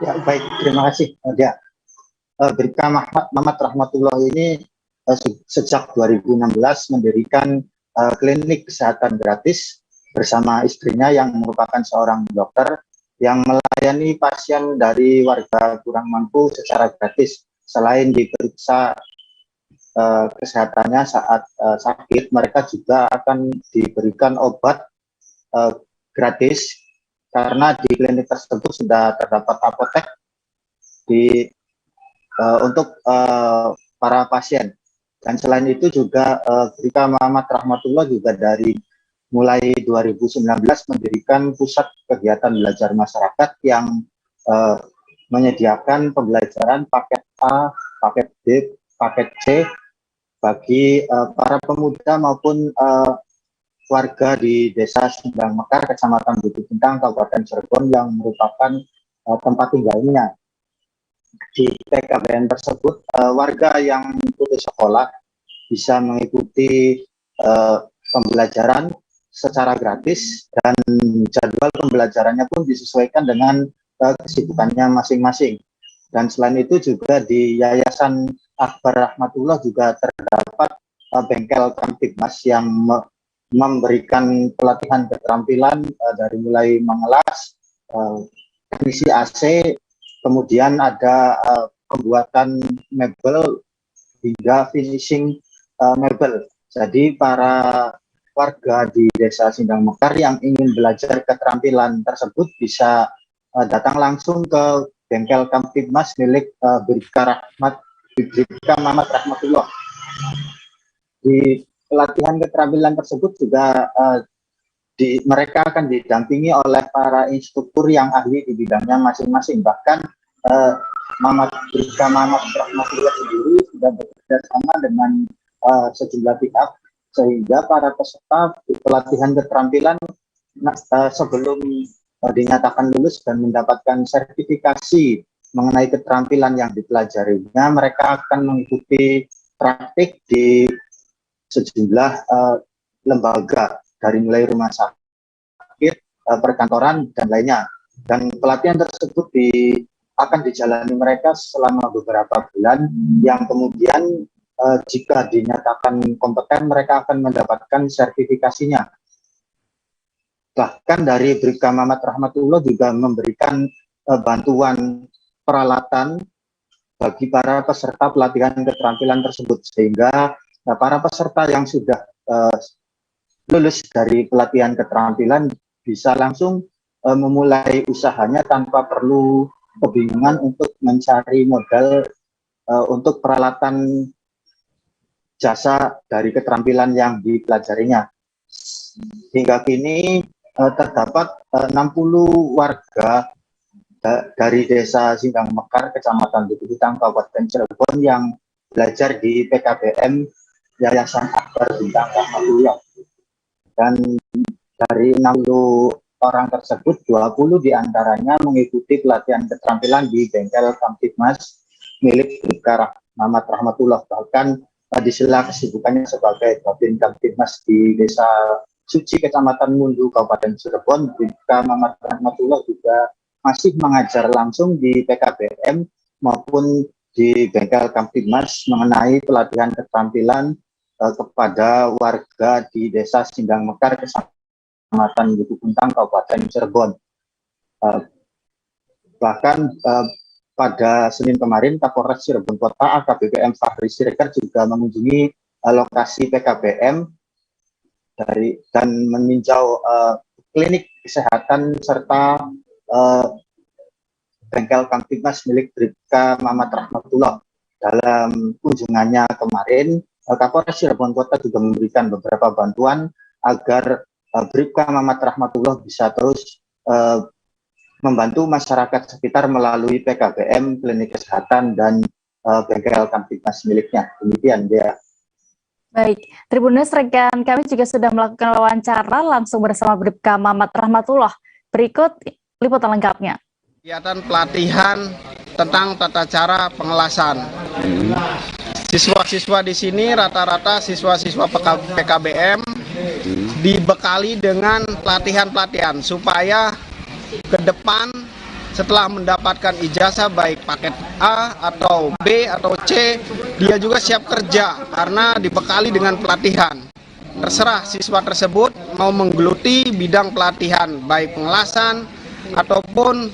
Ya, baik, terima kasih. Ya, Bribka Mamat Rahmatullah ini sejak 2016 mendirikan klinik kesehatan gratis bersama istrinya yang merupakan seorang dokter yang melayani pasien dari warga kurang mampu secara gratis. Selain diperiksa kesehatannya saat sakit, mereka juga akan diberikan obat gratis karena di klinik tersebut sudah terdapat apotek untuk para pasien. Dan selain itu juga Bribka Mamat Rahmatullah juga dari mulai 2019 mendirikan pusat kegiatan belajar masyarakat yang menyediakan pembelajaran paket A, paket B, paket C bagi para pemuda maupun warga di Desa Sindang Mekar, Kecamatan Bukit Bintang, Kabupaten Cirebon yang merupakan tempat tinggalnya. Di PKBM tersebut, warga yang putus sekolah bisa mengikuti pembelajaran secara gratis dan jadwal pembelajarannya pun disesuaikan dengan kesibukannya masing-masing. Dan selain itu juga di Yayasan Akbar Rahmatullah juga terdapat bengkel Kamtibmas yang memberikan pelatihan keterampilan dari mulai mengelas, teknisi AC, kemudian ada pembuatan mebel hingga finishing mebel. Jadi para warga di Desa Sindang Mekar yang ingin belajar keterampilan tersebut bisa datang langsung ke bengkel Kamtibmas milik Bribka Mamat Rahmatullah. Di pelatihan keterampilan tersebut juga mereka akan didampingi oleh para instruktur yang ahli di bidangnya masing-masing. Bahkan Bribka Mamat Rahmatullah sendiri sudah bekerja sama dengan sejumlah pihak, sehingga para peserta pelatihan keterampilan sebelum dinyatakan lulus dan mendapatkan sertifikasi mengenai keterampilan yang dipelajarinya, mereka akan mengikuti praktik di sejumlah lembaga, dari mulai rumah sakit, perkantoran, dan lainnya. Dan pelatihan tersebut akan dijalani mereka selama beberapa bulan, yang kemudian jika dinyatakan kompeten, mereka akan mendapatkan sertifikasinya. Bahkan dari Bribka Mamat Rahmatullah juga memberikan bantuan peralatan bagi para peserta pelatihan keterampilan tersebut, sehingga para peserta yang sudah lulus dari pelatihan keterampilan bisa langsung memulai usahanya tanpa perlu kebingungan untuk mencari modal untuk peralatan jasa dari keterampilan yang dipelajarinya. Hingga kini terdapat 60 warga dari Desa Sindang Mekar, Kecamatan Duku Bintang, Kabupaten Cirebon yang belajar di PKBM Yayasan Akbar Bintang Rahmatullah. Dan dari 60 orang tersebut, 20 diantaranya mengikuti pelatihan keterampilan di bengkel Kamtibmas milik Bribka Mamat Rahmatullah. Bahkan di sela kesibukannya sebagai Babin Kamtibmas di Desa Suci, Kecamatan Mundu, Kabupaten Cirebon, Bribka Mamat Rahmatullah juga masih mengajar langsung di PKBM maupun di bengkel Kamtibmas mengenai pelatihan keterampilan kepada warga di Desa Sindang Mekar, Kecamatan Duku Bintang, Kabupaten Cirebon. Bahkan pada Senin kemarin, Kapolres Cirebon Kota AKBP M. Fahri Siregar juga mengunjungi lokasi PKBM dan meninjau klinik kesehatan serta bengkel Kamtibmas milik Bribka Mamat Rahmatullah. Dalam kunjungannya kemarin, Kapolres Cirebon Kota juga memberikan beberapa bantuan agar Bribka Mamat Rahmatullah bisa terus membantu masyarakat sekitar melalui PKBM, klinik kesehatan, dan bengkel Kamtibmas miliknya. Demikian dia. Baik, Tribuners, rekan kami juga sudah melakukan wawancara langsung bersama Bribka Mamat Rahmatullah. Berikut liputan lengkapnya. Kegiatan pelatihan tentang tata cara pengelasan. Siswa-siswa di sini rata-rata siswa-siswa PKBM dibekali dengan pelatihan-pelatihan supaya ke depan setelah mendapatkan ijazah baik paket A atau B atau C, dia juga siap kerja karena dibekali dengan pelatihan. Terserah siswa tersebut mau menggeluti bidang pelatihan baik pengelasan ataupun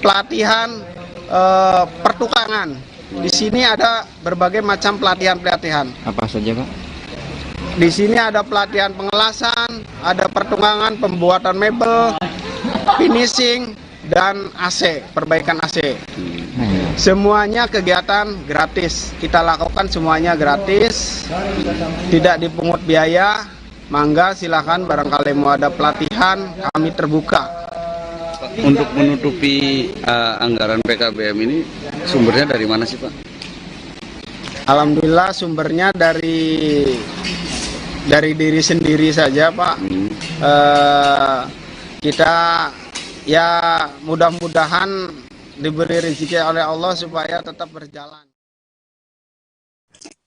pelatihan pertukangan. Di sini ada berbagai macam pelatihan-pelatihan. Apa saja, Pak? Di sini ada pelatihan pengelasan, ada pertukangan, pembuatan mebel, finishing, dan AC, perbaikan AC. Semuanya kegiatan gratis. Kita lakukan semuanya gratis, tidak dipungut biaya. Mangga silakan, barangkali mau ada pelatihan, kami terbuka. Untuk menutupi anggaran PKBM ini, sumbernya dari mana sih, Pak? Alhamdulillah sumbernya dari diri sendiri saja, Pak. Kita ya mudah-mudahan diberi rezeki oleh Allah supaya tetap berjalan.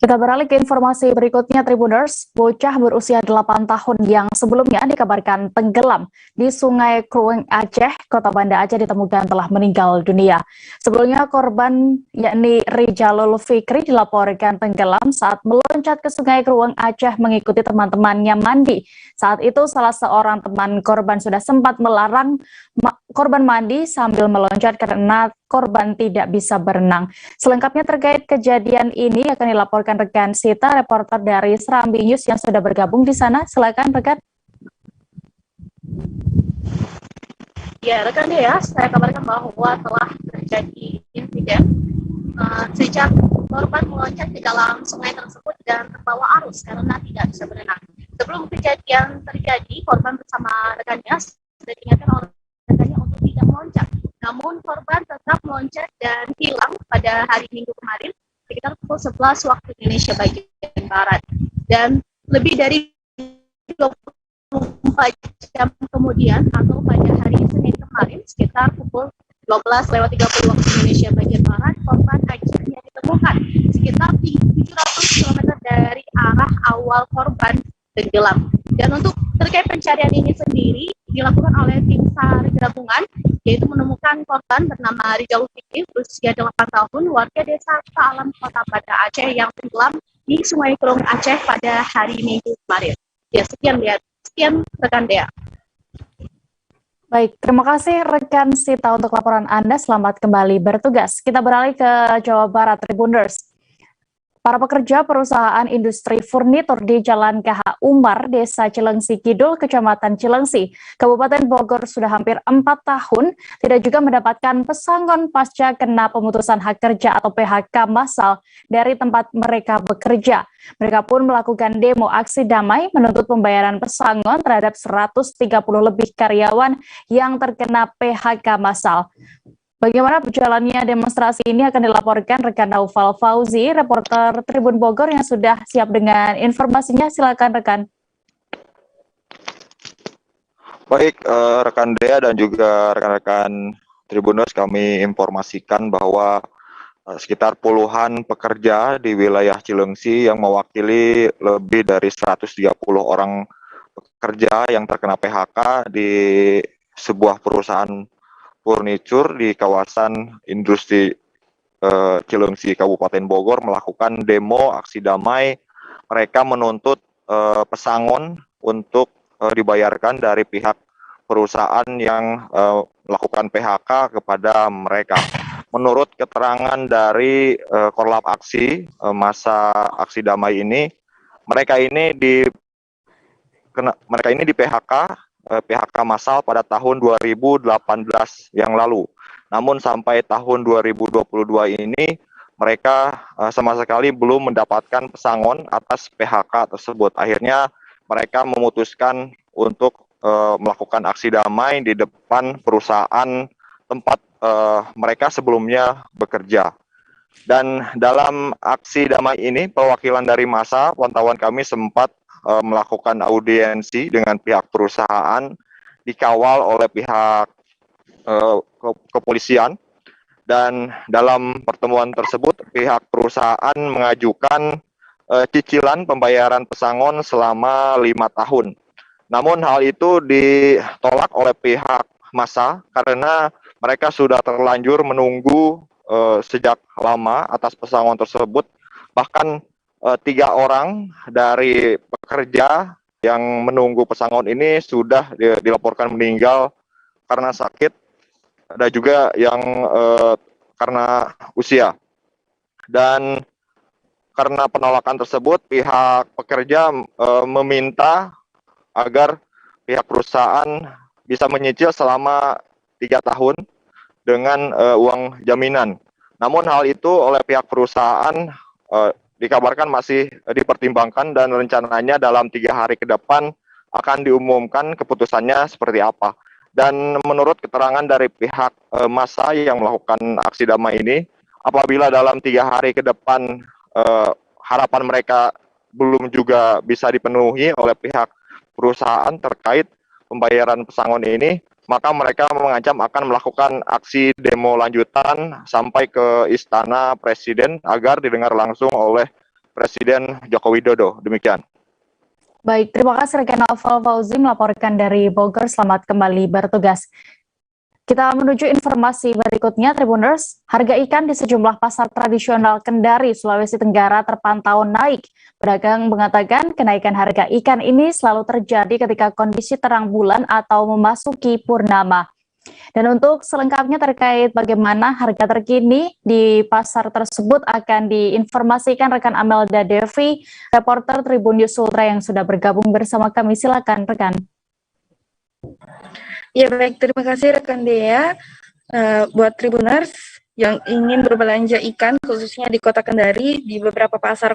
Kita beralih ke informasi berikutnya, Tribuners. Bocah berusia 8 tahun yang sebelumnya dikabarkan tenggelam di Sungai Krueng Aceh, Kota Banda Aceh, ditemukan telah meninggal dunia. Sebelumnya korban yakni Rijalul Fikri dilaporkan tenggelam saat meloncat ke Sungai Krueng Aceh mengikuti teman-temannya mandi. Saat itu salah seorang teman korban sudah sempat melarang korban mandi sambil meloncat karena korban tidak bisa berenang. Selengkapnya terkait kejadian ini akan dilaporkan rekan Sita, reporter dari Serambi News yang sudah bergabung di sana. Silakan rekan. Ya, rekan ya, saya kabarkan bahwa telah terjadi insiden sejak korban meloncat di dalam sungai tersebut dan terbawa arus karena tidak bisa berenang. Sebelum kejadian terjadi, korban bersama rekannya sudah diingatkan oleh rekannya untuk tidak meloncat. Namun korban tetap meloncat dan hilang pada hari Minggu kemarin sekitar pukul 11 waktu Indonesia bagian bagian barat. Dan lebih dari 24 jam kemudian atau pada hari Senin kemarin sekitar pukul 12:30 waktu Indonesia bagian barat, korban akhirnya ditemukan sekitar 700 km dari arah awal korban tenggelam. Dan untuk terkait pencarian ini sendiri dilakukan oleh tim SAR gabungan, yaitu menemukan korban bernama Rizal Fikri, berusia 8 tahun, warga desa Alam Kota Banda Aceh yang tenggelam di Sungai Kerung Aceh pada hari Minggu kemarin. Ya, sekian rekan Dea. Baik, terima kasih rekan Sita untuk laporan Anda. Selamat kembali bertugas. Kita beralih ke Jawa Barat, Tribuners. Para pekerja perusahaan industri furnitur di Jalan KH Umar, Desa Cilengsi Kidul, Kecamatan Cilengsi, Kabupaten Bogor sudah hampir 4 tahun tidak juga mendapatkan pesangon pasca kena pemutusan hak kerja atau PHK massal dari tempat mereka bekerja. Mereka pun melakukan demo aksi damai menuntut pembayaran pesangon terhadap 130 lebih karyawan yang terkena PHK massal. Bagaimana berjalannya demonstrasi ini akan dilaporkan rekan Naufal Fauzi, reporter Tribun Bogor yang sudah siap dengan informasinya. Silakan rekan. Baik, rekan Dea dan juga rekan-rekan Tribuners, kami informasikan bahwa sekitar puluhan pekerja di wilayah Cilengsi yang mewakili lebih dari 130 orang pekerja yang terkena PHK di sebuah perusahaan furnitur di kawasan industri Cilengsi, Kabupaten Bogor melakukan demo aksi damai. Mereka menuntut pesangon untuk dibayarkan dari pihak perusahaan yang melakukan PHK kepada mereka. Menurut keterangan dari Korlap Aksi, masa aksi damai ini, mereka ini di PHK massal pada tahun 2018 yang lalu. Namun sampai tahun 2022 ini mereka sama sekali belum mendapatkan pesangon atas PHK tersebut. Akhirnya mereka memutuskan untuk melakukan aksi damai di depan perusahaan tempat mereka sebelumnya bekerja. Dan dalam aksi damai ini perwakilan dari massa, pantauan kami sempat melakukan audiensi dengan pihak perusahaan, dikawal oleh pihak kepolisian, dan dalam pertemuan tersebut pihak perusahaan mengajukan cicilan pembayaran pesangon selama 5 tahun. Namun hal itu ditolak oleh pihak massa karena mereka sudah terlanjur menunggu sejak lama atas pesangon tersebut. Bahkan 3 orang dari pekerja yang menunggu pesangon ini sudah dilaporkan meninggal karena sakit, ada juga yang karena usia. Dan karena penolakan tersebut, pihak pekerja meminta agar pihak perusahaan bisa menyicil selama 3 tahun dengan uang jaminan. Namun hal itu oleh pihak perusahaan dikabarkan masih dipertimbangkan dan rencananya dalam 3 hari ke depan akan diumumkan keputusannya seperti apa. Dan menurut keterangan dari pihak massa yang melakukan aksi damai ini, apabila dalam 3 hari ke depan harapan mereka belum juga bisa dipenuhi oleh pihak perusahaan terkait pembayaran pesangon ini, maka mereka mengancam akan melakukan aksi demo lanjutan sampai ke Istana Presiden agar didengar langsung oleh Presiden Joko Widodo. Demikian. Baik, terima kasih rekan Naufal Fauzi melaporkan dari Bogor. Selamat kembali bertugas. Kita menuju informasi berikutnya, Tribuners. Harga ikan di sejumlah pasar tradisional Kendari, Sulawesi Tenggara terpantau naik. Pedagang mengatakan kenaikan harga ikan ini selalu terjadi ketika kondisi terang bulan atau memasuki purnama. Dan untuk selengkapnya terkait bagaimana harga terkini di pasar tersebut akan diinformasikan rekan Amelda Devi, reporter Tribun News Ultra yang sudah bergabung bersama kami. Silakan rekan. Ya baik, terima kasih rekan Dea. Buat Tribuners yang ingin berbelanja ikan khususnya di Kota Kendari, di beberapa pasar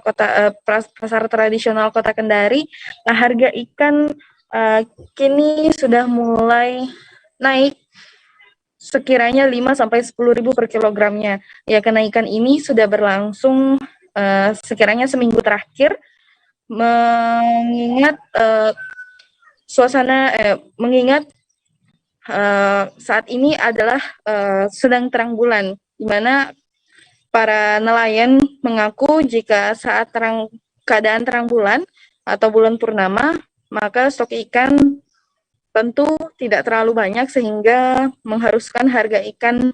pasar tradisional Kota Kendari, harga ikan kini sudah mulai naik sekiranya 5-10 ribu per kilogramnya. Ya, kenaikan ini sudah berlangsung sekiranya seminggu terakhir mengingat saat ini adalah sedang terang bulan, di mana para nelayan mengaku jika saat keadaan terang bulan atau bulan purnama, maka stok ikan tentu tidak terlalu banyak sehingga mengharuskan harga ikan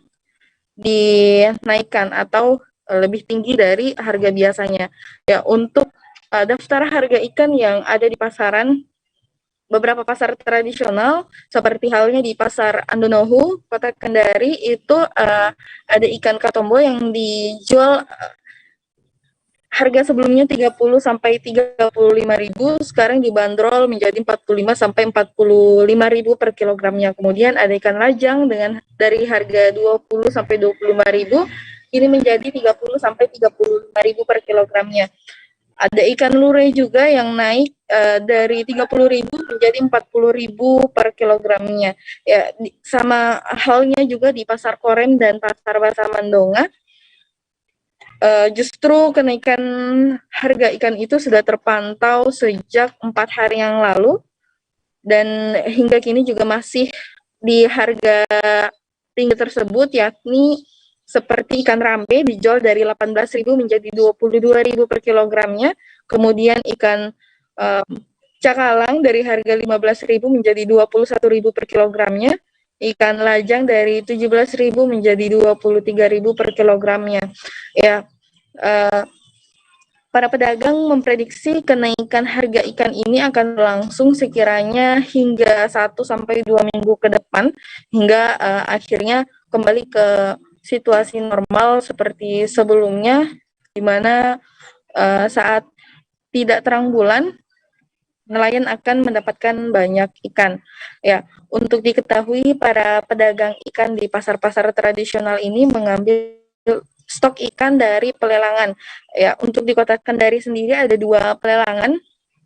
dinaikkan atau lebih tinggi dari harga biasanya. Ya, untuk daftar harga ikan yang ada di pasaran, beberapa pasar tradisional seperti halnya di Pasar Andonohu, Kota Kendari itu ada ikan katombo yang dijual harga sebelumnya 30 sampai 35.000, sekarang dibanderol menjadi 45 sampai 45.000 per kilogramnya. Kemudian ada ikan lajang dengan dari harga 20 sampai 25.000 ini menjadi 30 sampai 35.000 per kilogramnya. Ada ikan lure juga yang naik dari 30.000 menjadi 40.000 per kilogramnya. Ya, sama halnya juga di Pasar Korem dan Pasar Basah Mandonga. Justru kenaikan harga ikan itu sudah terpantau sejak 4 hari yang lalu dan hingga kini juga masih di harga tinggi tersebut, yakni seperti ikan rampe dijual dari 18.000 menjadi 22.000 per kilogramnya, kemudian ikan cakalang dari harga 15.000 menjadi 21.000 per kilogramnya, ikan lajang dari 17.000 menjadi 23.000 per kilogramnya. Ya, para pedagang memprediksi kenaikan harga ikan ini akan berlangsung sekiranya hingga 1 sampai 2 minggu ke depan, hingga akhirnya kembali ke situasi normal seperti sebelumnya, di mana saat tidak terang bulan, nelayan akan mendapatkan banyak ikan. Ya, untuk diketahui, para pedagang ikan di pasar-pasar tradisional ini mengambil stok ikan dari pelelangan. Ya, untuk di Kota Kendari sendiri ada 2 pelelangan,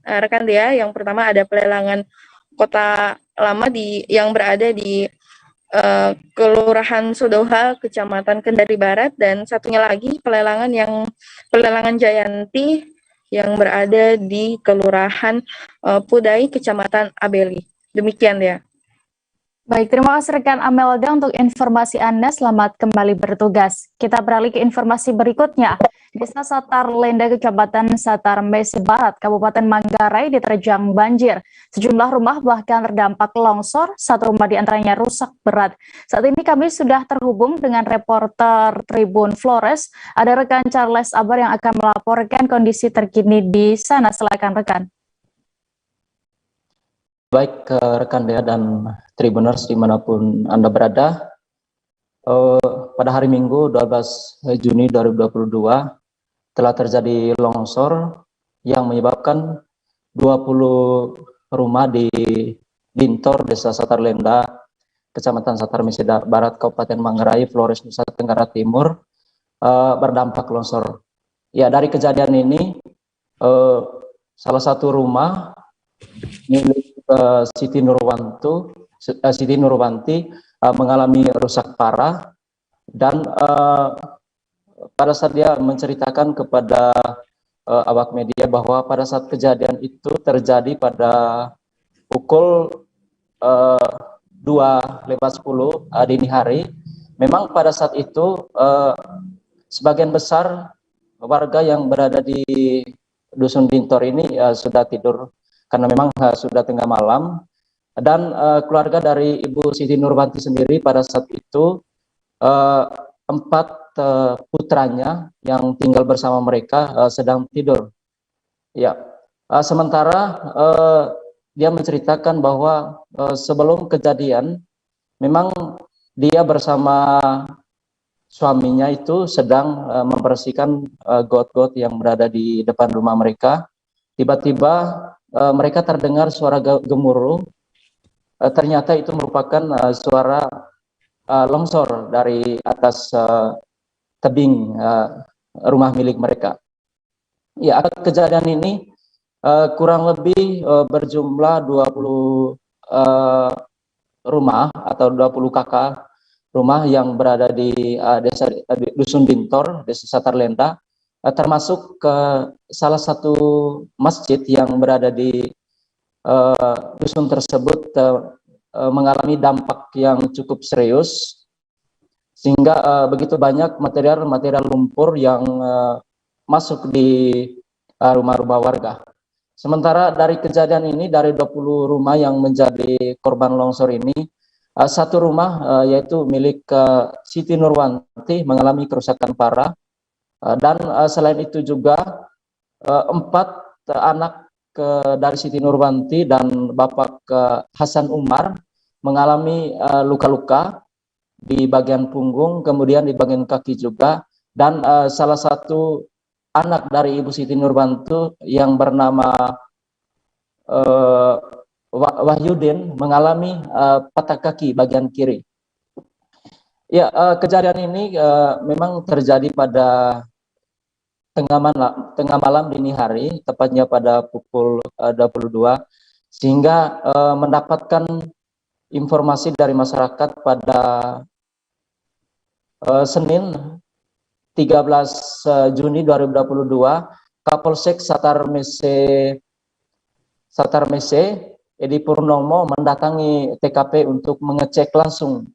rekan Dea. Yang pertama ada pelelangan Kota Lama yang berada di Kelurahan Sodoha, Kecamatan Kendari Barat, dan satunya lagi pelelangan Jayanti yang berada di Kelurahan Pudai, Kecamatan Abeli. Demikian ya. Baik, terima kasih rekan Amelda untuk informasi Anda. Selamat kembali bertugas. Kita beralih ke informasi berikutnya. Desa Satar Lenda, Kecamatan Satar Mese Barat, Kabupaten Manggarai diterjang banjir. Sejumlah rumah bahkan terdampak longsor, 1 rumah diantaranya rusak berat. Saat ini kami sudah terhubung dengan reporter Tribun Flores. Ada rekan Charles Abar yang akan melaporkan kondisi terkini di sana. Silakan rekan. Baik, rekan Dea dan Tribuners dimanapun Anda berada, pada hari Minggu 12 Juni 2022 telah terjadi longsor yang menyebabkan 20 rumah di Bintor, Desa Satar Lenda, Kecamatan Satar Mese Barat, Kabupaten Manggarai, Flores, Nusa Tenggara Timur, berdampak longsor. Ya, dari kejadian ini, salah satu rumah milik Siti Nurwanti mengalami rusak parah, dan pada saat dia menceritakan kepada awak media bahwa pada saat kejadian itu terjadi pada pukul 2:10 dini hari. Memang pada saat itu sebagian besar warga yang berada di Dusun Bintor ini sudah tidur karena memang sudah tengah malam, dan keluarga dari Ibu Siti Nurwanti sendiri pada saat itu 4 putranya yang tinggal bersama mereka sedang tidur. Ya, sementara dia menceritakan bahwa sebelum kejadian memang dia bersama suaminya itu sedang membersihkan got-got yang berada di depan rumah mereka. Tiba-tiba mereka terdengar suara gemuruh. Ternyata itu merupakan suara longsor dari atas tebing rumah milik mereka. Ya, kejadian ini kurang lebih berjumlah 20 rumah atau 20 kakak rumah yang berada di Dusun Bintor, Desa Satar Lenda, termasuk ke salah satu masjid yang berada di dusun tersebut mengalami dampak yang cukup serius, sehingga begitu banyak material lumpur yang masuk di rumah-rumah warga. Sementara dari kejadian ini, dari 20 rumah yang menjadi korban longsor ini, satu rumah yaitu milik Siti Nurwanti mengalami kerusakan parah, dan selain itu juga 4 anak dari Siti Nurwanti dan Bapak Hasan Umar mengalami luka-luka di bagian punggung, kemudian di bagian kaki juga, dan salah satu anak dari Ibu Siti Nurwanti yang bernama Wahyudin mengalami patah kaki bagian kiri. Ya, kejadian ini memang terjadi pada tengah malam dini hari, tepatnya pada pukul 22, sehingga mendapatkan informasi dari masyarakat pada Senin 13 Juni 2022, Kapolsek Satar Mese Edi Purnomo mendatangi TKP untuk mengecek langsung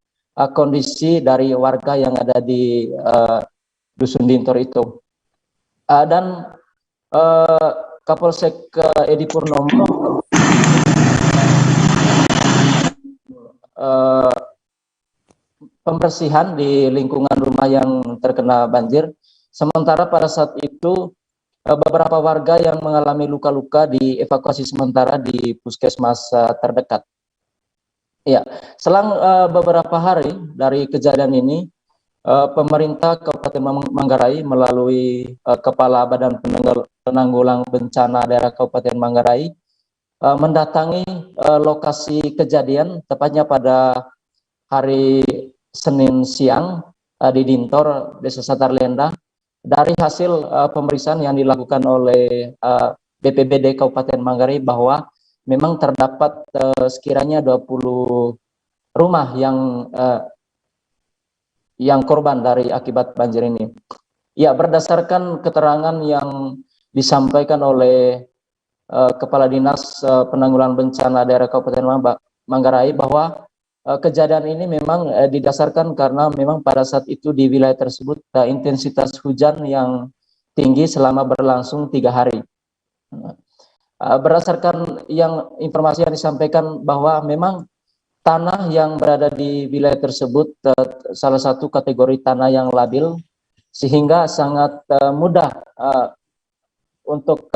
kondisi dari warga yang ada di Dusun Dintor itu. Dan Kapolsek Edi Purnomo pembersihan di lingkungan rumah yang terkena banjir. Sementara pada saat itu beberapa warga yang mengalami luka-luka dievakuasi sementara di puskesmas terdekat. Ya, selang beberapa hari dari kejadian ini, pemerintah Kabupaten Manggarai melalui Kepala Badan Penanggulangan Bencana Daerah Kabupaten Manggarai mendatangi lokasi kejadian tepatnya pada hari Senin siang di Dintor, Desa Satarlenda. Dari hasil pemeriksaan yang dilakukan oleh BPBD Kabupaten Manggarai bahwa memang terdapat sekiranya 20 rumah yang korban dari akibat banjir ini. Ya, berdasarkan keterangan yang disampaikan oleh Kepala Dinas Penanggulangan Bencana Daerah Kabupaten Manggarai bahwa kejadian ini memang didasarkan karena memang pada saat itu di wilayah tersebut intensitas hujan yang tinggi selama berlangsung 3 hari. Berdasarkan informasi yang disampaikan bahwa memang tanah yang berada di wilayah tersebut salah satu kategori tanah yang labil, sehingga sangat mudah untuk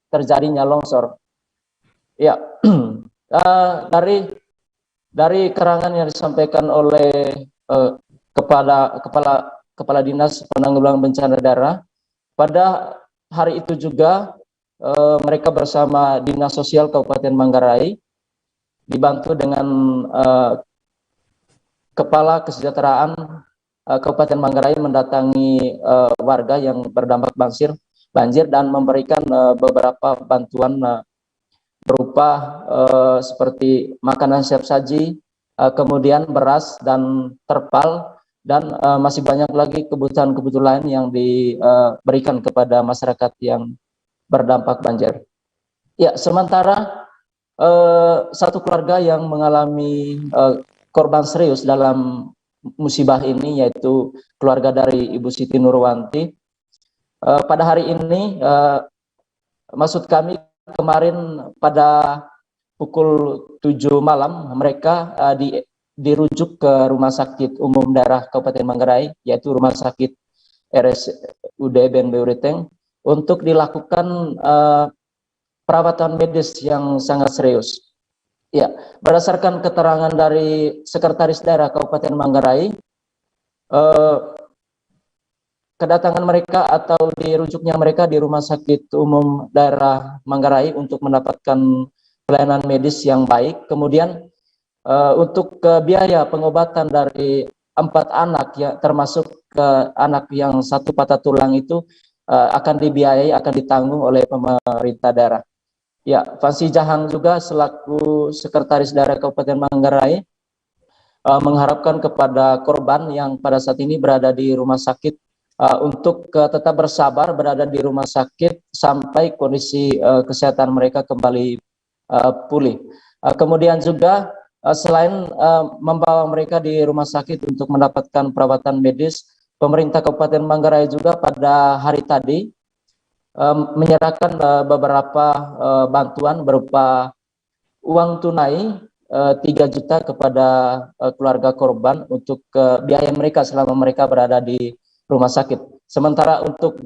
terjadinya longsor. Ya, dari keterangan yang disampaikan oleh Kepala Dinas Penanggulangan Bencana Daerah, pada hari itu juga mereka bersama Dinas Sosial Kabupaten Manggarai dibantu dengan Kepala Kesejahteraan Kabupaten Manggarai mendatangi warga yang berdampak banjir dan memberikan beberapa bantuan berupa seperti makanan siap saji, kemudian beras dan terpal, dan masih banyak lagi kebutuhan-kebutuhan lain yang diberikan kepada masyarakat yang berdampak banjir. Ya, sementara satu keluarga yang mengalami korban serius dalam musibah ini, yaitu keluarga dari Ibu Siti Nurwanti. Pada hari ini, maksud kami kemarin pada pukul 7 malam mereka dirujuk ke Rumah Sakit Umum Daerah Kabupaten Manggarai, yaitu Rumah Sakit RSUD BNB Uriteng, untuk dilakukan perawatan medis yang sangat serius. Ya, berdasarkan keterangan dari Sekretaris Daerah Kabupaten Manggarai, kedatangan mereka atau dirujuknya mereka di Rumah Sakit Umum Daerah Manggarai untuk mendapatkan pelayanan medis yang baik. Kemudian untuk biaya pengobatan dari 4 anak, ya, termasuk anak yang 1 patah tulang itu akan dibiayai, akan ditanggung oleh pemerintah daerah. Ya, Fansi Jahang juga selaku Sekretaris Daerah Kabupaten Manggarai mengharapkan kepada korban yang pada saat ini berada di rumah sakit untuk tetap bersabar berada di rumah sakit sampai kondisi kesehatan mereka kembali pulih. Kemudian juga selain membawa mereka di rumah sakit untuk mendapatkan perawatan medis, pemerintah Kabupaten Manggarai juga pada hari tadi menyerahkan beberapa bantuan berupa uang tunai 3 juta kepada keluarga korban untuk biaya mereka selama mereka berada di rumah sakit. Sementara untuk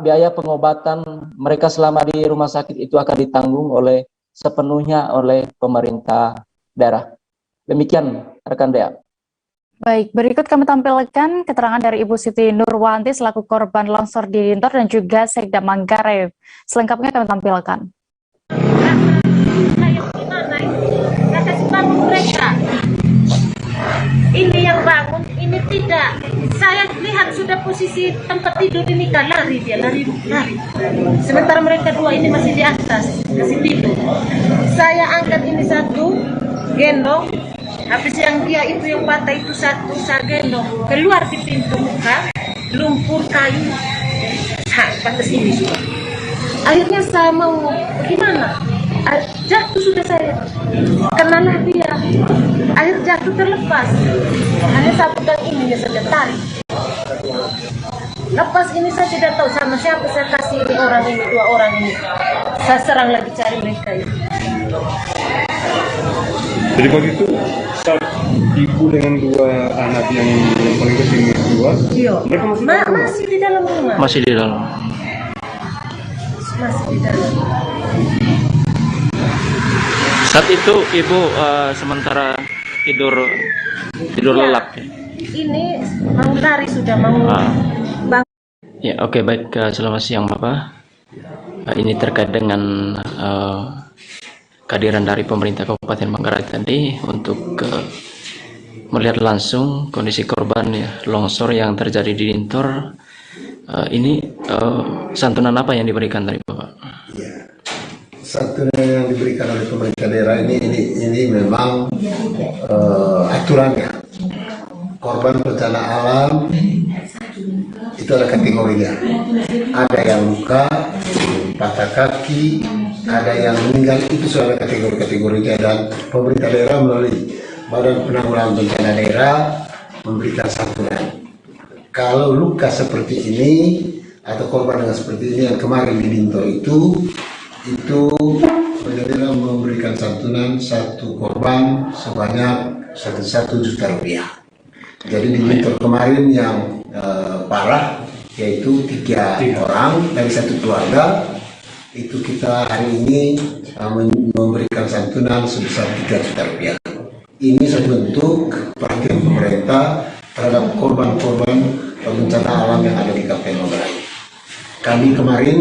biaya pengobatan mereka selama di rumah sakit itu akan ditanggung sepenuhnya oleh pemerintah daerah. Demikian rekan Dea. Baik, berikut kami tampilkan keterangan dari Ibu Siti Nurwanti selaku korban longsor di Dintor dan juga Sekda Manggarai. Selengkapnya kami tampilkan. Kasih bangun mereka. Ini yang bangun, ini tidak. Saya lihat sudah posisi tempat tidur ini kan lari. Sementara mereka dua ini masih di atas, masih tidur. Saya angkat ini satu, gendong. Habis yang dia itu yang patah itu satu, saya gendong. Keluar di pintu muka, lumpur kayu. Batas ini sudah. Akhirnya saya mau gimana? Jatuh sudah saya, kenalah dia. Akhir jatuh terlepas. Hanya saya pegang ininya saja, tarik. Lepas ini saya tidak tahu sama siapa saya kasih ini orang ini, 2 orang ini. Saya serang lagi cari mereka ini. Jadi begitu saat ibu dengan 2 anak yang paling kecil iya. Mereka masih di dalam rumah. Masih di dalam. Masih di dalam. Saat itu ibu sementara tidur lelap. Ini mau lari sudah mau bangun. Ya, oke, baik. Selamat siang Bapak. Ini terkait dengan kehadiran dari pemerintah Kabupaten Manggarai tadi untuk melihat langsung kondisi korban longsor yang terjadi di Dintor. Ini santunan apa yang diberikan dari Bapak? Ya, santunan yang diberikan oleh pemerintah daerah ini memang aturannya. Korban bencana alam itu ada kategorinya. Ada yang luka, patah kaki, ada yang meninggal, itu sudah ada kategori-kategorinya, dan pemerintah daerah melalui Badan Penanggulangan Bencana Daerah memberikan santunan. Kalau luka seperti ini atau korban yang seperti ini yang kemarin di Dintor itu pemerintah memberikan santunan 1 korban sebanyak 1 juta rupiah. Jadi di Dintor kemarin yang parah yaitu 3 orang dari 1 keluarga, itu kita hari ini memberikan santunan sebesar 3 juta rupiah. Ini sebentuk perhatian pemerintah terhadap korban-korban bencana alam yang ada di Kabupaten Manggarai. Kami kemarin,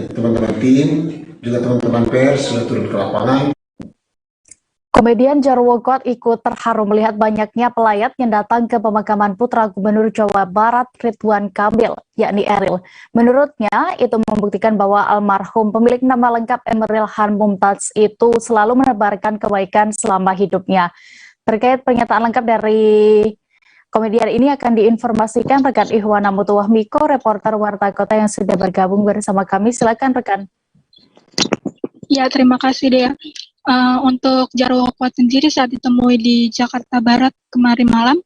teman-teman tim, juga teman-teman pers sudah turun ke lapangan. Komedian Jarwo God ikut terharu melihat banyaknya pelayat yang datang ke pemakaman putra Gubernur Jawa Barat Ridwan Kamil, yakni Eril. Menurutnya, itu membuktikan bahwa almarhum pemilik nama lengkap Emeril Han Mumtaz itu selalu menebarkan kebaikan selama hidupnya. Terkait pernyataan lengkap dari komedian ini akan diinformasikan rekan Ihwana Mutuwah Miko, reporter Warta Kota yang sudah bergabung bersama kami. Silakan rekan. Ya, terima kasih Dea. Untuk Jarwo God sendiri saat ditemui di Jakarta Barat kemarin malam,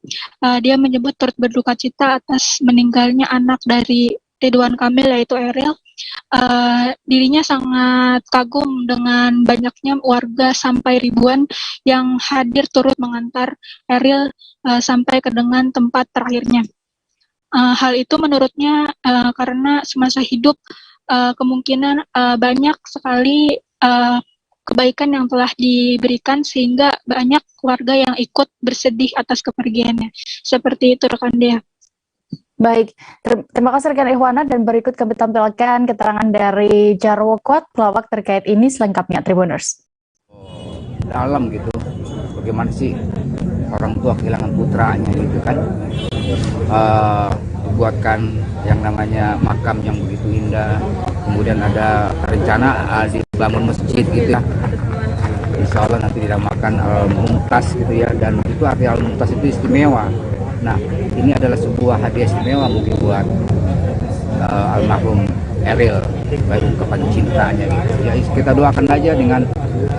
dia menyebut turut berduka cita atas meninggalnya anak dari Ridwan Kamil yaitu Eril. Dirinya sangat kagum dengan banyaknya warga sampai ribuan yang hadir turut mengantar Eril sampai ke dengan tempat terakhirnya. Hal itu menurutnya karena semasa hidup kemungkinan banyak sekali kebaikan yang telah diberikan sehingga banyak keluarga yang ikut bersedih atas kepergiannya. Seperti itu rekan Dea. Baik, terima kasih rekan Ihwana, dan berikut kami tampilkan keterangan dari Jarwo God pelawak terkait ini selengkapnya Tribuners. Dalam gitu, bagaimana sih orang tua kehilangan putranya gitu kan, buatkan yang namanya makam yang begitu indah, kemudian ada rencana dibangun masjid gitu ya, insya Allah nanti dinamakan Al-Mumtaz gitu ya, dan itu arti Al-Mumtaz itu istimewa, Nah, ini adalah sebuah hadiah istimewa mungkin buat almarhum Eril baru ungkapan cintanya gitu. Ya kita doakan aja dengan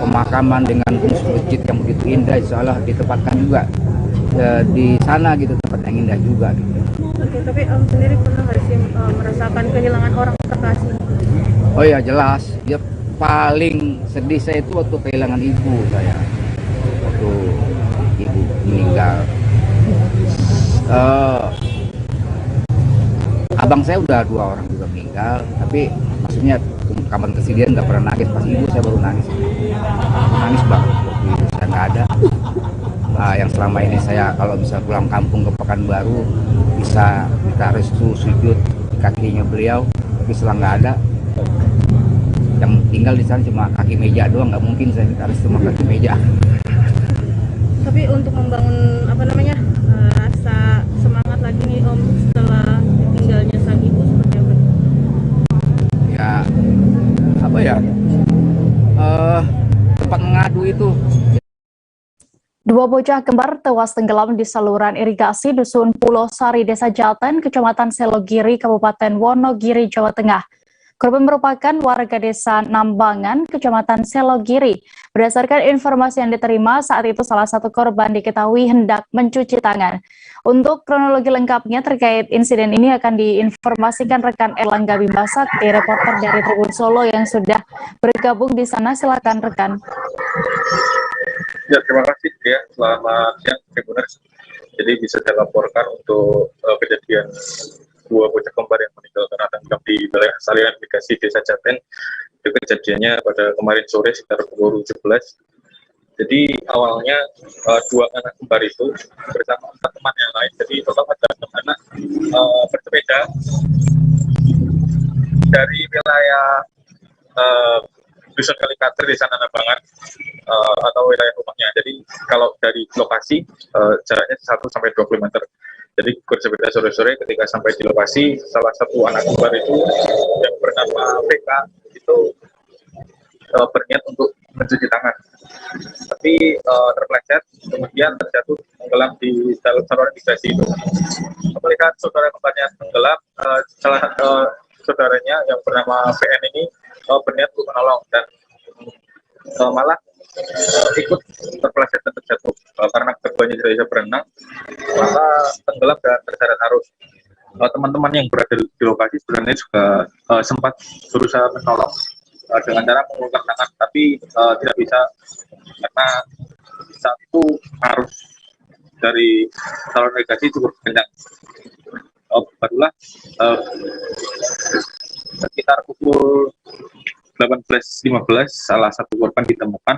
pemakaman dengan masjid yang begitu indah, insya Allah ditempatkan juga di sana gitu, tempat yang indah juga gitu. Oke, tapi Om sendiri pernah nggak sih merasakan kehilangan orang terkasih? Oh ya jelas, dia paling sedih saya itu waktu kehilangan ibu saya, waktu ibu meninggal. Abang saya udah 2 orang juga meninggal, tapi maksudnya kapan kesedihan nggak pernah nangis. Pas ibu saya baru nangis, nangis banget waktu ibu saya nggak ada. Yang selama ini saya kalau bisa pulang kampung ke Pekanbaru bisa minta restu sujud di kakinya beliau, tapi setelah nggak ada, yang tinggal di sana cuma kaki meja doang, nggak mungkin saya minta restu sama kaki meja. Tapi untuk membangun rasa semangat lagi nih Om setelah tinggalnya sang ibu seperti apa? Ya apa ya, tempat mengadu itu. 2 bocah kembar tewas tenggelam di saluran irigasi Dusun Pulau Sari, Desa Jaten, Kecamatan Selogiri, Kabupaten Wonogiri, Jawa Tengah. Korban merupakan warga Desa Nambangan, Kecamatan Selogiri. Berdasarkan informasi yang diterima, saat itu salah satu korban diketahui hendak mencuci tangan. Untuk kronologi lengkapnya terkait insiden ini akan diinformasikan rekan Erlangga Bimbasakti, reporter dari Tribun Solo yang sudah bergabung di sana. Silakan rekan. Ya, terima kasih ya. Selamat siang, Tribuners. Jadi bisa saya laporkan untuk kejadian 2 bocah kembar yang meninggal karena tenggelam di wilayah salinan irigasi Desa Jaten. Itu kejadiannya pada kemarin sore sekitar pukul 17. Jadi awalnya 2 anak kembar itu bersama 4 teman yang lain. Jadi total ada 6 anak bersepeda dari wilayah Dusun Kalikater di sana Nambangan atau wilayah rumahnya. Jadi kalau dari lokasi jaraknya 1-20 meter. Jadi bersepeda sore-sore ketika sampai di lokasi, salah satu anak kembar itu yang bernama PK itu berniat untuk mencuci tangan, tapi terpeleset, kemudian terjatuh tenggelam di saluran irigasi itu. Melihat saudara kembarnya tenggelam, saudaranya yang bernama PN ini berniat untuk menolong dan malah ikut terpeleset dan terjatuh karena keduanya tidak bisa berenang, maka tenggelam dan terseret arus. Teman-teman yang berada di lokasi sebenarnya juga sempat berusaha menolong dengan cara mengulurkan tangan, tapi tidak bisa karena saat itu arus dari saluran irigasi cukup kencang. Barulah sekitar pukul 18.15 salah satu korban ditemukan,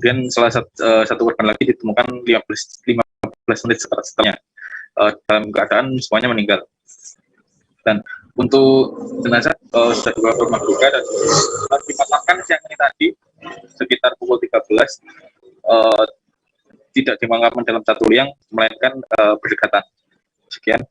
dan salah satu korban lagi ditemukan 15 menit setelahnya dalam keadaan semuanya meninggal. Dan untuk jenazah sudah dibawa ke rumah duka dan dimakamkan siang ini tadi sekitar pukul 13. Tidak dimakamkan dalam satu liang, melainkan berdekatan. Sekian.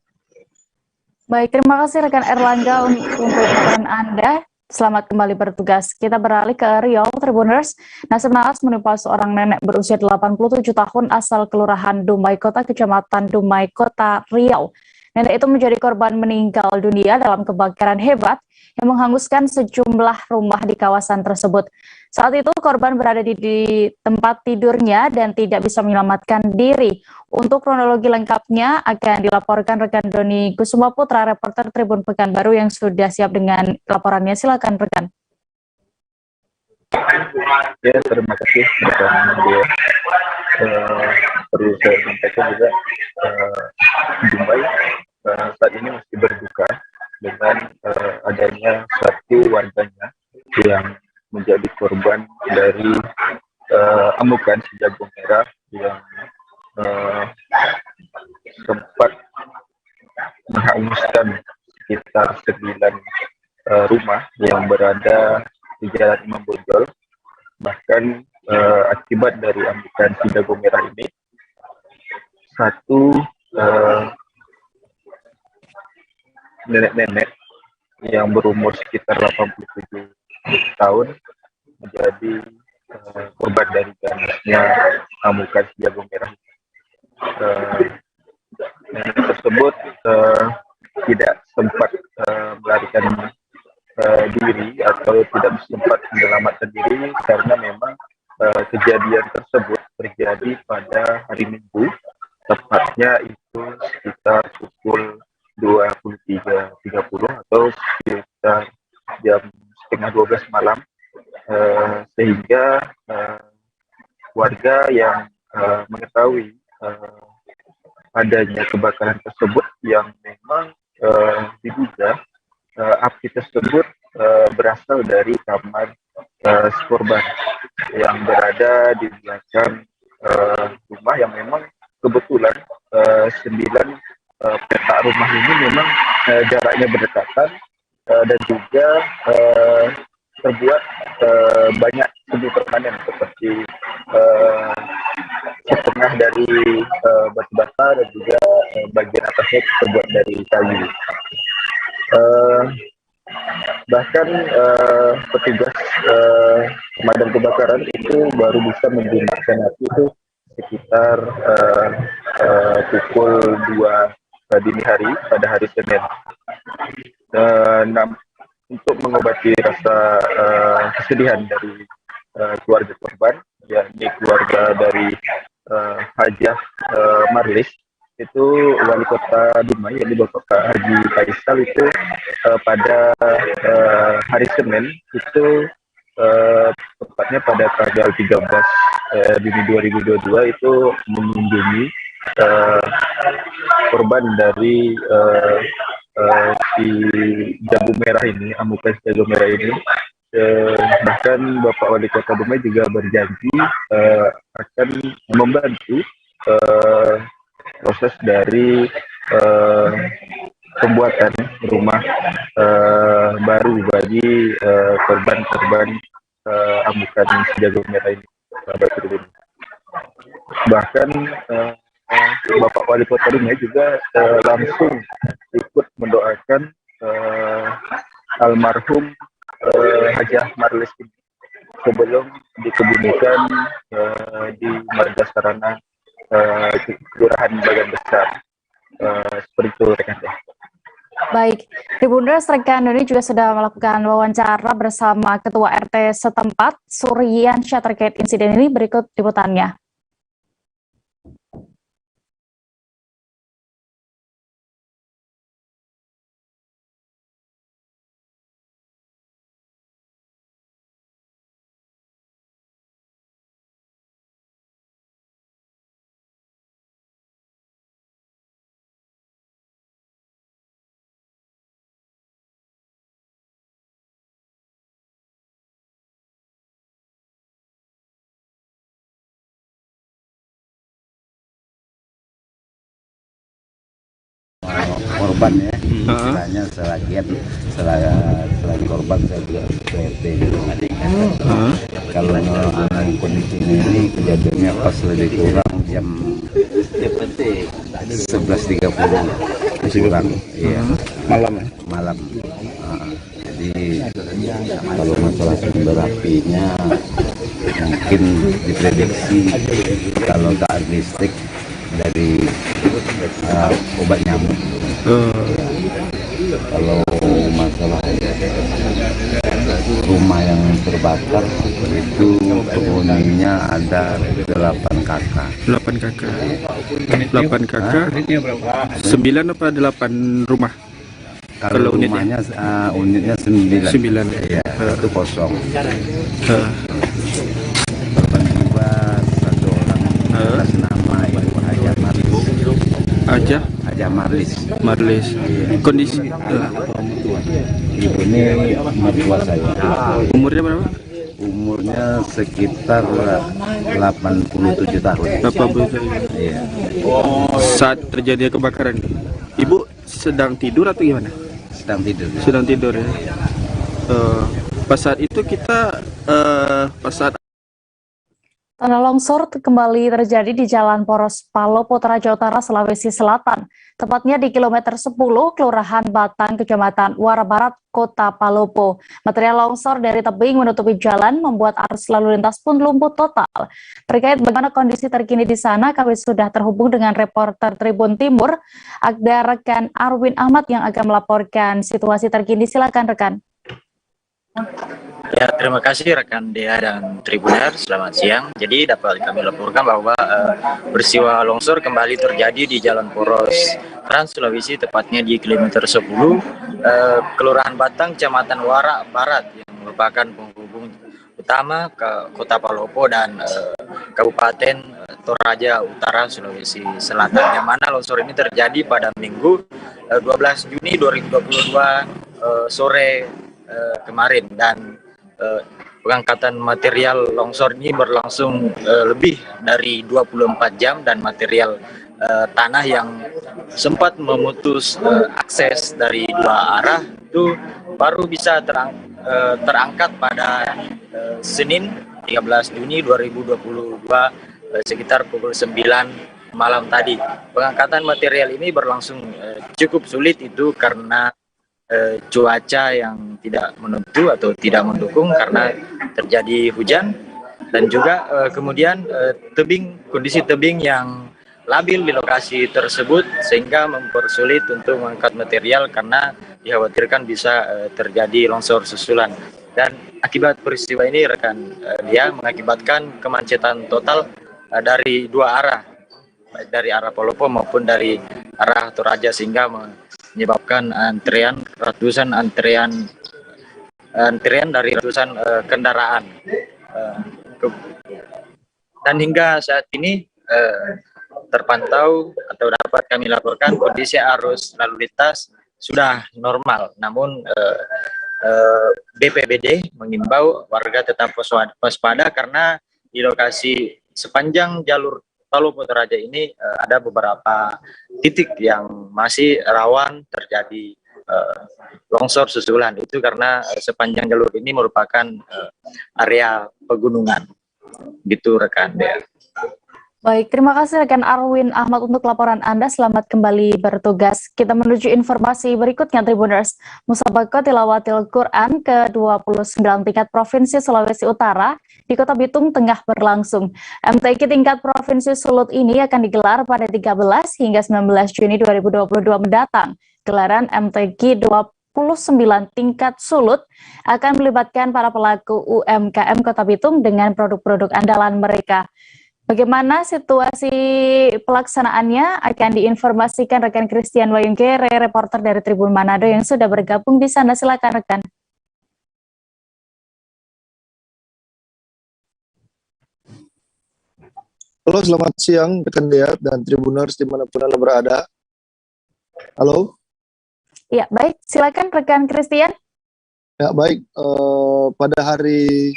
Baik, terima kasih rekan Erlangga untuk laporan Anda. Selamat kembali bertugas. Kita beralih ke Riau, Tribuners. Nasib naas menimpa seorang nenek berusia 87 tahun asal Kelurahan Dumai Kota, Kecamatan Dumai Kota, Riau. Nenek itu menjadi korban meninggal dunia dalam kebakaran hebat yang menghanguskan sejumlah rumah di kawasan tersebut. Saat itu korban berada di tempat tidurnya dan tidak bisa menyelamatkan diri. Untuk kronologi lengkapnya akan dilaporkan rekan Doni Kusuma Putra, reporter Tribun Pekanbaru yang sudah siap dengan laporannya. Silakan rekan. Ya, terima kasih. Perlu saya sampaikan juga, Dumai saat ini masih berduka dengan adanya satu warganya yang menjadi korban dari amukan si jago merah yang sempat menghanguskan sekitar 9 rumah yang berada di Jalan Imam Bonjol. Bahkan akibat dari amukan si jago merah ini, satu nenek-nenek yang berumur sekitar 87 tahun menjadi korban dari ganasnya amukan si jago merah. nenek tersebut tidak sempat melarikan diri atau tidak sempat menyelamatkan diri karena memang kejadian tersebut terjadi pada hari Minggu, tepatnya itu sekitar pukul 23.30 atau sekitar jam setengah 12 malam, sehingga warga yang mengetahui adanya kebakaran tersebut yang memang diduga api tersebut berasal dari kamar si korban yang berada di belakang rumah yang memang kebetulan 9 petak rumah ini memang jaraknya berdekatan dan juga terbuat banyak sudut permanen seperti setengah dari batu bata dan juga bagian atasnya terbuat dari kayu. Bahkan petugas pemadam kebakaran itu baru bisa menjinakkan api itu sekitar pukul 2 dini hari pada hari Senin. Untuk mengobati rasa kesedihan dari keluarga korban, yakni keluarga dari Hajah Marlis, itu wali kota Dumai, yakni Bapak Haji Faisal itu pada hari Senin itu tepatnya pada tanggal 13 Juni 2022 itu mengunjungi korban dari si jago merah ini, amukan jago merah ini. Bahkan Bapak Wali Kota Dumai juga berjanji akan membantu proses dari pembuatan rumah baru bagi korban-korban amukan jago merah ini. Bahkan Bapak Wali Kota Dumai juga langsung ikut mendoakan almarhum Hajah Marlis ini sebelum dikebumikan di Marga Sarana Kelurahan Bagan Besar. Seperti itu rekan. Baik, Tribuners, rekan ini juga sudah melakukan wawancara bersama Ketua RT setempat, Suryansyah, terkait insiden ini. Berikut liputannya. Korban ya, istilahnya selain korban saya juga PRT gitu. Kalau kondisinya ini kejadiannya pas lebih kurang jam 11.30 kurang, iya. Malam. Jadi kalau masalah sumber apinya mungkin diprediksi kalau tak listrik dari obat nyamuk. Kalau masalah rumah yang terbakar itu penghuninya ada 8 kakak. 8 kakak. 8 kakak. 9 apa 8 rumah? Kalau rumahnya unitnya 9. 9. Iya, itu kosong. Korban jiwa 1 orang atas nama Ibu Hajah Marlis. Hajah Marlis. Iya. Kondisi ibu ini mertua saya. Umurnya berapa? Umurnya sekitar 87 tahun. 87. Iya. Saat terjadi kebakaran, Ibu sedang tidur atau gimana? Sedang tidur. Sedang tidur ya. Pas saat itu kita pas saat Tanah longsor kembali terjadi di Jalan Poros Palopo, Toraja Utara, Sulawesi Selatan. Tepatnya di kilometer 10, Kelurahan Batang, Kecamatan Wara Barat, Kota Palopo. Material longsor dari tebing menutupi jalan membuat arus lalu lintas pun lumpuh total. Terkait bagaimana kondisi terkini di sana, kami sudah terhubung dengan reporter Tribun Timur, ada rekan Arwin Ahmad yang akan melaporkan situasi terkini. Silakan rekan. Ya, terima kasih rekan Dea dan Tribuner, selamat siang. Jadi dapat kami laporkan bahwa peristiwa longsor kembali terjadi di Jalan Poros Trans Sulawesi, tepatnya di kilometer 10, Kelurahan Batang, Kecamatan Wara Barat, yang merupakan penghubung utama ke Kota Palopo dan Kabupaten Toraja Utara, Sulawesi Selatan, yang mana longsor ini terjadi pada Minggu 12 Juni 2022 sore kemarin, dan pengangkatan material longsor ini berlangsung lebih dari 24 jam, dan material tanah yang sempat memutus akses dari dua arah itu baru bisa terangkat pada Senin 13 Juni 2022 sekitar pukul 9 malam tadi. Pengangkatan material ini berlangsung cukup sulit, itu karena cuaca yang tidak menentu atau tidak mendukung karena terjadi hujan, dan juga kemudian kondisi tebing yang labil di lokasi tersebut sehingga mempersulit untuk mengangkat material karena dikhawatirkan bisa terjadi longsor susulan. Dan akibat peristiwa ini rekan dia mengakibatkan kemacetan total dari dua arah, baik dari arah Palopo maupun dari arah Toraja, sehingga menyebabkan antrian dari ratusan kendaraan. Dan hingga saat ini terpantau atau dapat kami laporkan kondisi arus lalu lintas sudah normal, namun BPBD mengimbau warga tetap waspada karena di lokasi sepanjang jalur Palopo Toraja ini ada beberapa titik yang masih rawan terjadi longsor susulan, itu karena sepanjang jalur ini merupakan area pegunungan, gitu rekan Dea. Baik, terima kasih rekan Arwin Ahmad untuk laporan Anda. Selamat kembali bertugas. Kita menuju informasi berikutnya, Tribuners. Musabaqah Tilawatil Quran ke-29 tingkat Provinsi Sulawesi Utara di Kota Bitung tengah berlangsung. MTQ tingkat Provinsi Sulut ini akan digelar pada 13 hingga 19 Juni 2022 mendatang. Gelaran MTQ 29 tingkat Sulut akan melibatkan para pelaku UMKM Kota Bitung dengan produk-produk andalan mereka. Bagaimana situasi pelaksanaannya akan diinformasikan rekan Christian Wayungkere, reporter dari Tribun Manado yang sudah bergabung di sana. Silakan rekan. Halo, selamat siang rekan Dea dan Tribuners dimanapun Anda berada. Halo. Ya, baik. Silakan rekan Christian. Ya, baik. Pada hari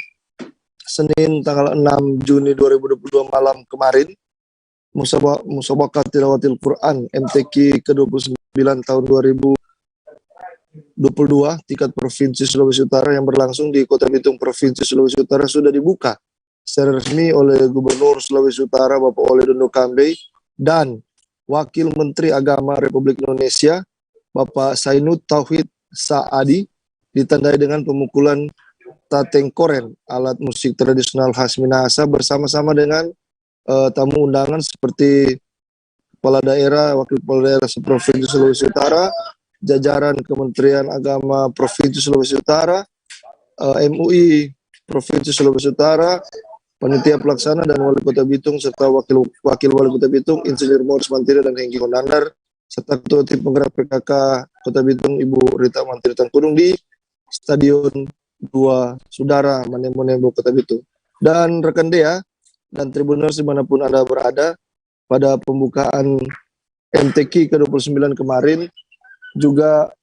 Senin tanggal 6 Juni 2022 malam kemarin, Musabaqah Tilawatil Quran MTQ ke-29 tahun 2022 tingkat Provinsi Sulawesi Utara yang berlangsung di Kota Bitung, Provinsi Sulawesi Utara sudah dibuka secara resmi oleh Gubernur Sulawesi Utara Bapak Ole Dondo Kambe dan Wakil Menteri Agama Republik Indonesia Bapak Sainud Tauhid Saadi, ditandai dengan pemukulan Tateng Koren, alat musik tradisional khas Minahasa, bersama-sama dengan tamu undangan seperti Kepala Daerah, Wakil Kepala Daerah Provinsi Sulawesi Utara, jajaran Kementerian Agama Provinsi Sulawesi Utara, MUI Provinsi Sulawesi Utara, Panitia Pelaksana dan Wali Kota Bitung, serta Wakil Wali Kota Bitung, Insinyur Morris Mantiri dan Hengki Honandar, serta Ketua Tim Penggerak PKK Kota Bitung, Ibu Rita Mantiri Tangkudung di Stadion 2 Sudara Manembo Kota Bitung. Dan rekan Dea dan Tribuners dimanapun Anda berada, pada pembukaan MTQ ke-29 kemarin juga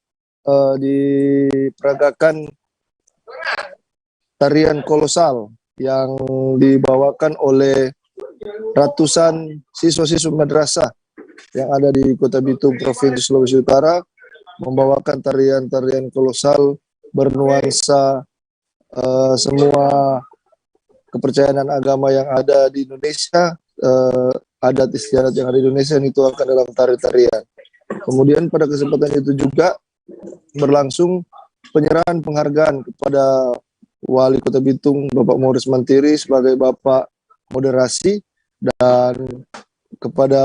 diperagakan tarian kolosal yang dibawakan oleh ratusan siswa-siswa madrasah yang ada di Kota Bitung, Provinsi Sulawesi Utara, membawakan tarian-tarian kolosal bernuansa semua kepercayaan dan agama yang ada di Indonesia, adat istiadat yang ada di Indonesia itu akan dalam tari-tarian. Kemudian pada kesempatan itu juga berlangsung penyerahan penghargaan kepada Wali Kota Bitung Bapak Morris Mantiri sebagai Bapak Moderasi, dan kepada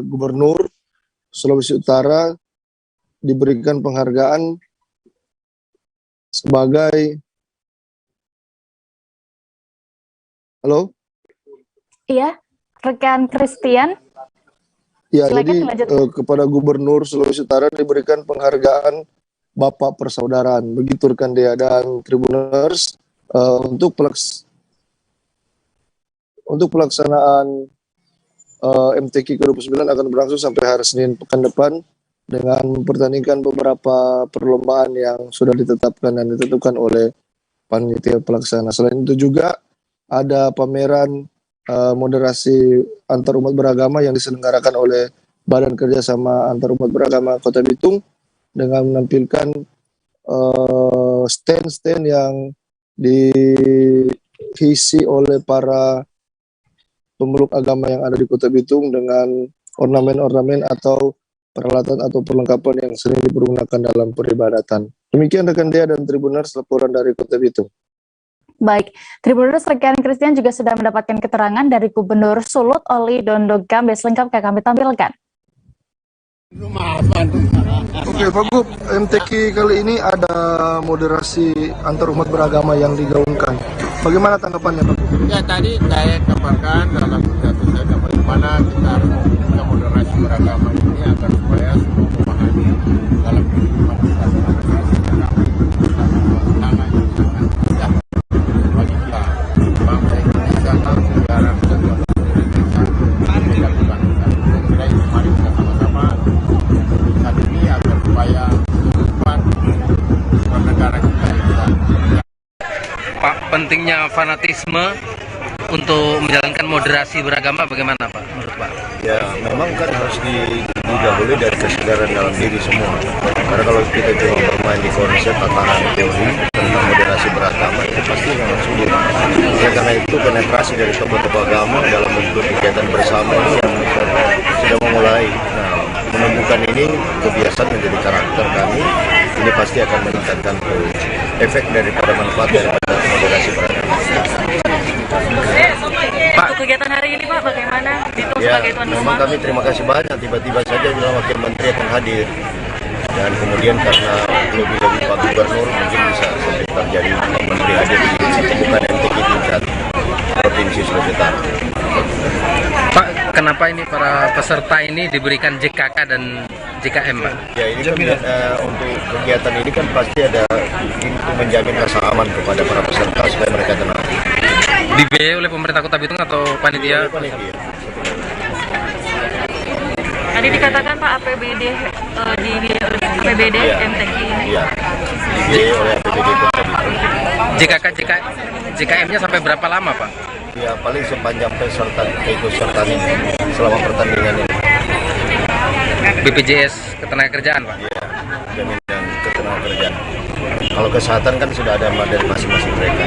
Gubernur Sulawesi Utara diberikan penghargaan sebagai Iya, rekan Christian. Ya, Silakan jadi dilanjutkan. kepada Gubernur Sulawesi Utara diberikan penghargaan Bapak Persaudaraan. Begitu rekan Dea dan Tribuners, untuk pelaksanaan MTQ ke-29 akan berlangsung sampai hari Senin pekan depan dengan mempertandingkan beberapa perlombaan yang sudah ditetapkan dan ditentukan oleh panitia pelaksana. Selain itu juga ada pameran moderasi antarumat beragama yang diselenggarakan oleh Badan Kerjasama Antarumat Beragama Kota Bitung dengan menampilkan stand-stand yang diisi oleh para pemeluk agama yang ada di Kota Bitung dengan ornamen-ornamen atau peralatan atau perlengkapan yang sering dipergunakan dalam peribadatan. Demikian rekan Dea dan Tribuners laporan dari Kota Bitung. Baik, Tribuners, rekan Christian juga sudah mendapatkan keterangan dari Gubernur Sulut Oli Dondo Gambe. Selengkapnya kami tampilkan. Oke, Pak Gub, MTQ kali ini ada moderasi antarumat beragama yang digaungkan. Bagaimana tanggapannya, Pak Gub? Ya, tadi saya kabarkan dalam pidato saya bagaimana kita harus membuka moderasi beragama ini agar supaya semua memahami dalam kehidupan kita bangsa Indonesia dan negara kesatuan Indonesia dilakukan. Kira itu mari kita sama-sama saat ini agar supaya kehidupan bernegara kita bisa. Pak, pentingnya fanatisme untuk menjalankan moderasi beragama bagaimana Pak menurut Pak? Ya memang kan harus didahului dari kesadaran dalam diri semua. Karena kalau kita cuma bermain di konsep tatanan teori tentang moderasi beragama itu pasti sangat sulit. Ya, karena itu penetrasi dari tokoh-tokoh agama dalam bentuk kegiatan bersama ini yang sudah memulai. Nah, menemukan ini kebiasaan menjadi karakter kami, ini pasti akan meningkatkan efek daripada manfaat daripada moderasi beragama. Untuk kegiatan hari ini Pak, bagaimana? Bitung sebagai tuan rumah. Memang kami terima kasih banyak, tiba-tiba saja bilang Wakil Menteri akan hadir. Dan kemudian karena lebih-lebih Pak Gubernur mungkin bisa sampai terjadi Pak Menteri hadir di bukan MTQ tingkat Provinsi Sulawesi Utara. Pak, kenapa ini para peserta ini diberikan JKK dan JKM Pak? Ya ini kan untuk kegiatan ini kan pasti ada untuk menjamin rasa aman kepada para peserta supaya mereka tenang. Dibiayai oleh pemerintah Kota Bitung atau panitia? Tadi dikatakan Pak APBD dibiayai oleh APBD MTQ ini. Iya, dibiayai oleh APBD Kota Bitung. JKM-nya sampai berapa lama Pak? Ya paling sepanjang keikutsertaan ini selama pertandingan ini. BPJS Ketenagakerjaan Pak? Iya, jaminan ketenagakerjaan. Kalau kesehatan kan sudah ada dari masing-masing mereka.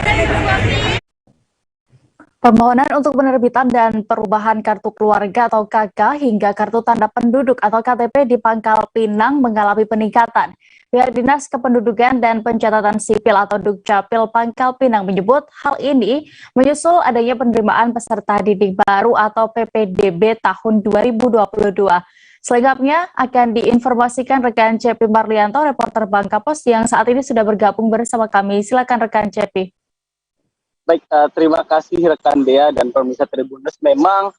Permohonan untuk penerbitan dan perubahan kartu keluarga atau KK hingga kartu tanda penduduk atau KTP di Pangkal Pinang mengalami peningkatan. Pihak Dinas Kependudukan dan Pencatatan Sipil atau Dukcapil Pangkal Pinang menyebut hal ini menyusul adanya penerimaan peserta didik baru atau PPDB tahun 2022. Selengkapnya akan diinformasikan rekan Cepi Marlianto, reporter Bangka Pos yang saat ini sudah bergabung bersama kami. Silakan rekan Cepi. Baik, terima kasih rekan Dea dan pemirsa Tribuners. Memang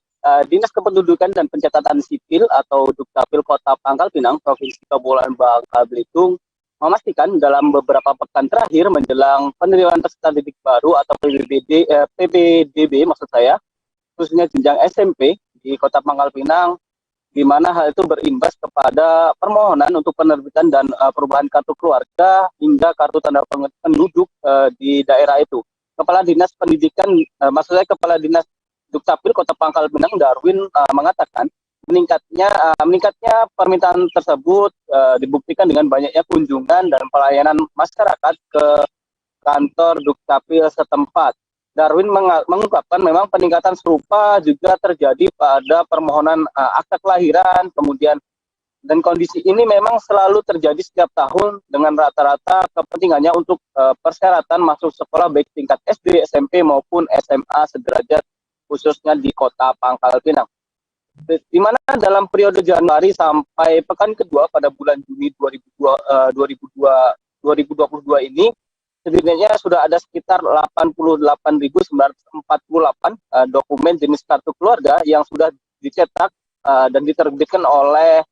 Dinas Kependudukan dan Pencatatan Sipil atau Dukcapil Kota Pangkal Pinang, Provinsi Kepulauan Bangka Belitung, memastikan dalam beberapa pekan terakhir menjelang penerimaan peserta didik baru atau PPDB maksud saya, khususnya jenjang SMP di Kota Pangkal Pinang, di mana hal itu berimbas kepada permohonan untuk penerbitan dan perubahan kartu keluarga hingga kartu tanda penduduk di daerah itu. Kepala Dinas Pendidikan, maksud saya Kepala Dinas Dukcapil Kota Pangkal Pinang, Darwin, mengatakan meningkatnya permintaan tersebut dibuktikan dengan banyaknya kunjungan dan pelayanan masyarakat ke kantor Dukcapil setempat. Darwin mengungkapkan memang peningkatan serupa juga terjadi pada permohonan akta kelahiran, kemudian dan kondisi ini memang selalu terjadi setiap tahun dengan rata-rata kepentingannya untuk persyaratan masuk sekolah baik tingkat SD, SMP maupun SMA sederajat khususnya di Kota Pangkal Pinang. Di mana dalam periode Januari sampai pekan kedua pada bulan Juni 2022 ini setidaknya sudah ada sekitar 88.948 dokumen jenis kartu keluarga yang sudah dicetak dan diterbitkan oleh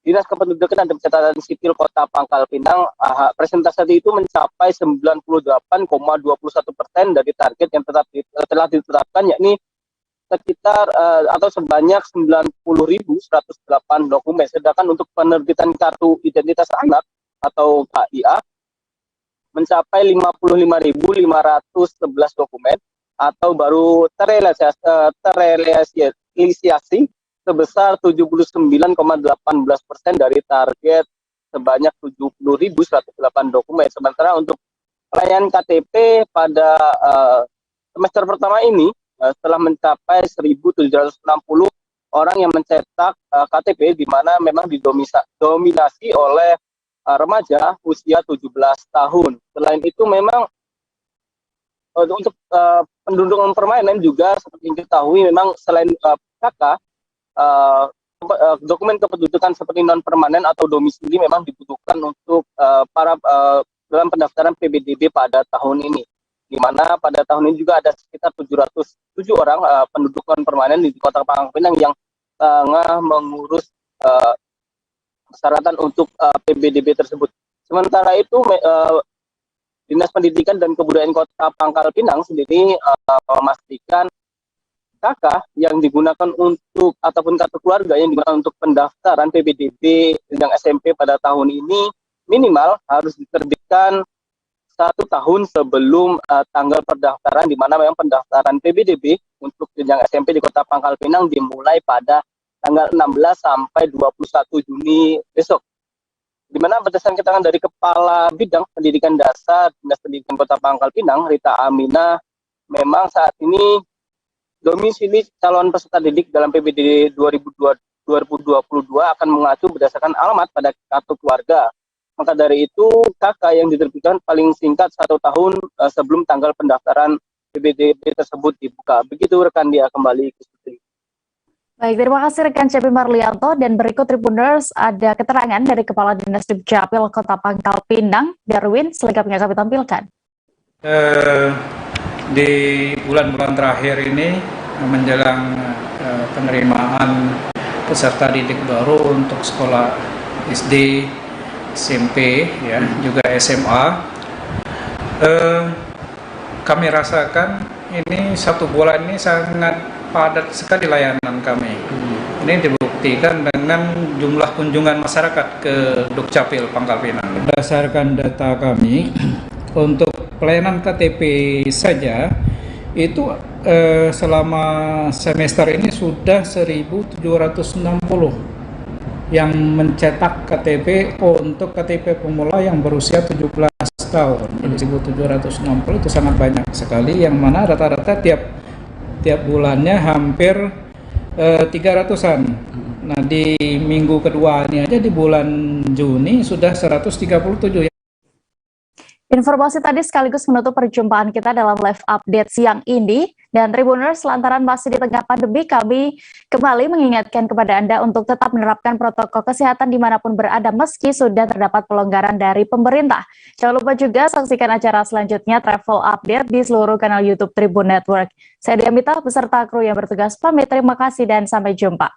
Dinas Kependudukan dan Pencatatan Sipil Kota Pangkal Pinang. Presentase itu mencapai 98,21% dari target yang telah ditetapkan, yakni sekitar atau sebanyak 90.108 dokumen. Sedangkan untuk penerbitan kartu identitas anak atau KIA mencapai 55.511 dokumen atau baru terrealisasi sebesar 79,18% dari target sebanyak 70.108 dokumen. Sementara untuk pelayanan KTP pada semester pertama ini telah mencapai 1.760 orang yang mencetak KTP, di mana memang didominasi oleh remaja usia 17 tahun. Selain itu memang untuk penduduk permanen juga seperti yang diketahui memang selain KK, dokumen kependudukan seperti non permanen atau domisili memang dibutuhkan untuk para dalam pendaftaran PBDB pada tahun ini, di mana pada tahun ini juga ada sekitar 707 orang penduduk non permanen di Kota Pangkal Pinang yang tengah mengurus persyaratan untuk PBDB tersebut. Sementara itu Dinas Pendidikan dan Kebudayaan Kota Pangkal Pinang sendiri memastikan KK yang digunakan untuk ataupun kartu keluarga yang digunakan untuk pendaftaran PBDB yang SMP pada tahun ini minimal harus diterbitkan 1 tahun sebelum tanggal pendaftaran, di mana memang pendaftaran PBDB untuk jenjang SMP di Kota Pangkal Pinang dimulai pada tanggal 16 sampai 21 Juni besok. Di mana berdasarkan keterangan dari Kepala Bidang Pendidikan Dasar Dinas Pendidikan Kota Pangkal Pinang, Rita Amina, memang saat ini domisili calon peserta didik dalam PBDB 2022 akan mengacu berdasarkan alamat pada kartu keluarga. Maka dari itu KK yang diterbitkan paling singkat 1 tahun sebelum tanggal pendaftaran PBDB tersebut dibuka. Begitu rekan dia, kembali ke studio. Baik, terima kasih rekan CP Marlianto, dan berikut Tribuners ada keterangan dari Kepala Dinas Dukcapil Kota Pangkal Pinang, Darwin, selengkapnya kami tampilkan. Di bulan-bulan terakhir ini menjelang penerimaan peserta didik baru untuk sekolah SD, SMP, ya, juga SMA, kami rasakan ini 1 bulan ini sangat padat sekali layanan kami. Ini dibuktikan dengan jumlah kunjungan masyarakat ke Dukcapil Pangkal Pinang. Berdasarkan data kami, untuk pelayanan KTP saja itu selama semester ini sudah 1.760 yang mencetak KTP untuk KTP pemula yang berusia 17 tahun. Jadi 1.760 itu sangat banyak sekali, yang mana rata-rata tiap bulannya hampir 300-an. Nah, di minggu kedua ini aja di bulan Juni sudah 137. Informasi tadi sekaligus menutup perjumpaan kita dalam live update siang ini. Dan Tribuners, lantaran masih di tengah pandemi, kami kembali mengingatkan kepada Anda untuk tetap menerapkan protokol kesehatan dimanapun berada meski sudah terdapat pelonggaran dari pemerintah. Jangan lupa juga saksikan acara selanjutnya Travel Update di seluruh kanal YouTube Tribun Network. Saya Diamita beserta kru yang bertugas pamit, terima kasih dan sampai jumpa.